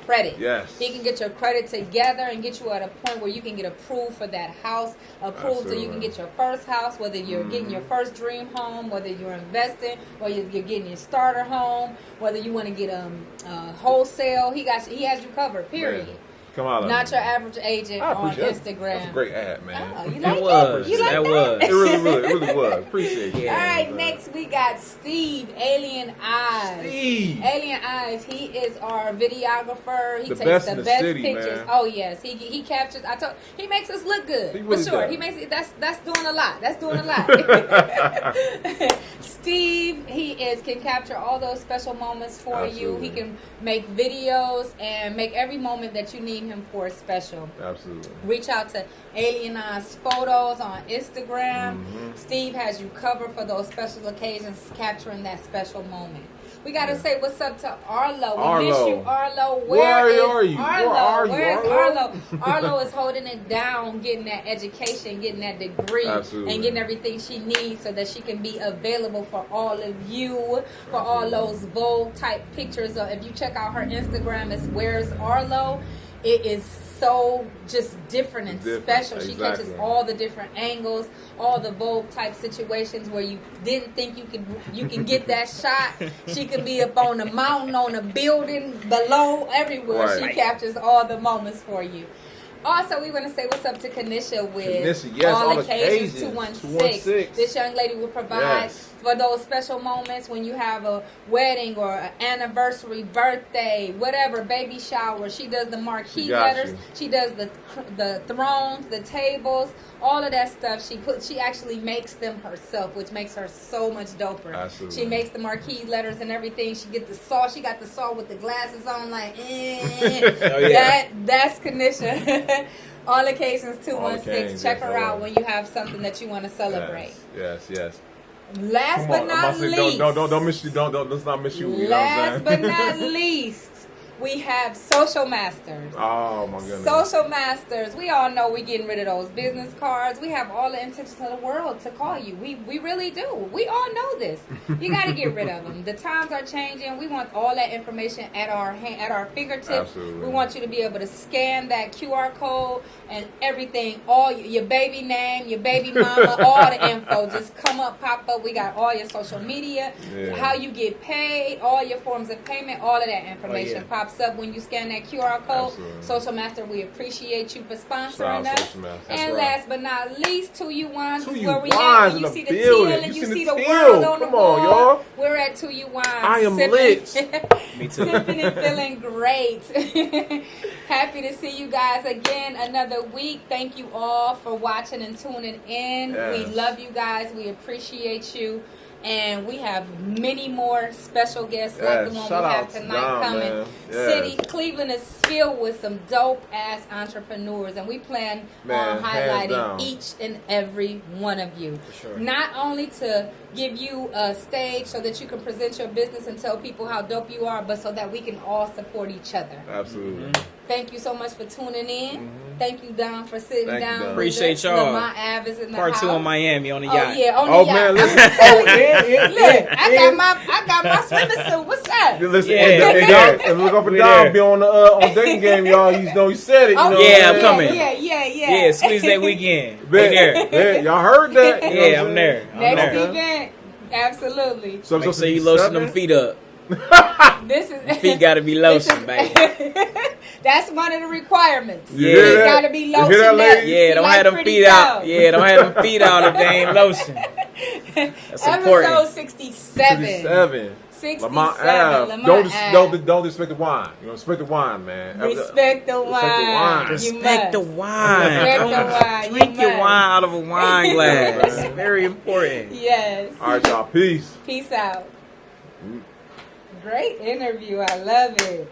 credit. Yes. He can get your credit together and get you at a point where you can get approved for that house, approved so you can get your first house, whether you're getting your first dream home, whether you're investing, or you're getting your starter home, whether you want to get wholesale. He has you covered. Period. Man. Come on, Not your average agent on Instagram. That's a great ad, man. Oh, you like it was. You like that that? was. It really was. Appreciate you. All right, next we got Steve, Alien Eyes. Steve. Alien Eyes. He is our videographer. He The takes best the in the best city, pictures. man. Oh yes, he captures. He makes us look good. He really for sure. does. He makes it. That's doing a lot. That's doing a lot. Steve, can capture all those special moments for Absolutely. you. He can make videos and make every moment that you need him for special. Absolutely. Reach out to Alien Eyes Photos on Instagram. Steve has you covered for those special occasions, capturing that special moment. We got to say what's up to Arlo. We miss you, Arlo. Where are you? Arlo? Where's Arlo? Arlo is holding it down, getting that education, getting that degree, Absolutely. and getting everything she needs so that she can be available for all of you, for all those Vogue type pictures. If you check out her Instagram, it's Where's Arlo. It is so just different and special. She catches all the different angles, all the Vogue type situations where you didn't think you can get that shot. She could be up on a mountain, on a building, below, everywhere. Right. She captures all the moments for you. Also, we want to say what's up to Kanisha with All Occasions 216. This young lady will provide for those special moments when you have a wedding or an anniversary, birthday, whatever, baby shower. She does the marquee letters. She does the thrones, the tables, all of that stuff. She actually makes them herself, which makes her so much doper. Absolutely. She makes the marquee letters and everything. She get the saw. She got the saw with the glasses on, like, Oh, yeah. that's Kanisha. All Occasions 216. Check her out when you have something that you want to celebrate. Yes. Last but not least. Don't miss you. Let's not miss you. Last but not least, we have Social Masters. Oh my goodness. Social Masters. We all know we're getting rid of those business cards. We have all the intentions of the world to call you. We really do. We all know this. You got to get rid of them. The times are changing. We want all that information at our fingertips. Absolutely. We want you to be able to scan that QR code and everything. All your baby name, your baby mama, all the info just come up, pop up. We got all your social media, how you get paid, all your forms of payment, all of that information pops up when you scan that QR code. Absolutely. Social Master, we appreciate you for sponsoring us. And last but not least, 2U1 is where we at. When you see the teal and you see the world on the wall. Y'all. We're at 2U1. I am lit. Me too. Sipping and feeling great. Happy to see you guys again another week. Thank you all for watching and tuning in. Yes. We love you guys. We appreciate you. And we have many more special guests like the one we have tonight coming. City Cleveland is filled with some dope ass entrepreneurs, and we plan on highlighting each and every one of you. Sure. Not only to give you a stage so that you can present your business and tell people how dope you are, but so that we can all support each other. Absolutely. Thank you so much for tuning in. Thank you, Don, for sitting down. Appreciate y'all. My Av is in the Part house. 2 on Miami on the yacht. Oh yeah, on the yacht. Man, listen. Look, I got my swimming suit. What's up? Listen, Yeah. and look up and down. Be on the on dating game, y'all. You know he said it. You know I'm coming. Yeah. Yeah, squeeze that weekend. Bet, bet. Y'all heard that? You know Yeah, what I'm there. Next event, absolutely. So Make sure you lotion them feet up. This is Feet gotta be lotion, baby. That's one of the requirements. Yeah. It gotta be lotion. Yeah, don't have them feet out. Yeah, don't have them feet out if they ain't lotion. That's important. Episode 67. 67. Lamont Ave. Don't respect the wine. You know, respect the wine, man. Respect the wine. Respect the wine. Respect the wine. Drink your wine out of a wine glass. It's very important. Yes. All right, y'all. Peace. Peace out. Great interview. I love it.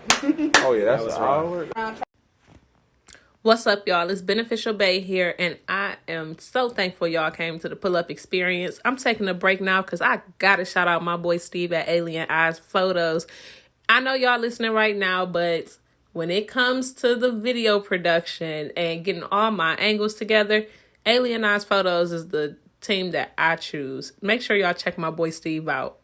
Oh yeah, that's right. What's up, y'all? It's Beneficial Bay here, and I am so thankful y'all came to the pull-up experience. I'm taking a break now because I gotta shout out my boy Steve at Alien Eyes Photos. I know y'all listening right now, but when it comes to the video production and getting all my angles together, Alien Eyes Photos is the team that I choose. Make sure y'all check my boy Steve out.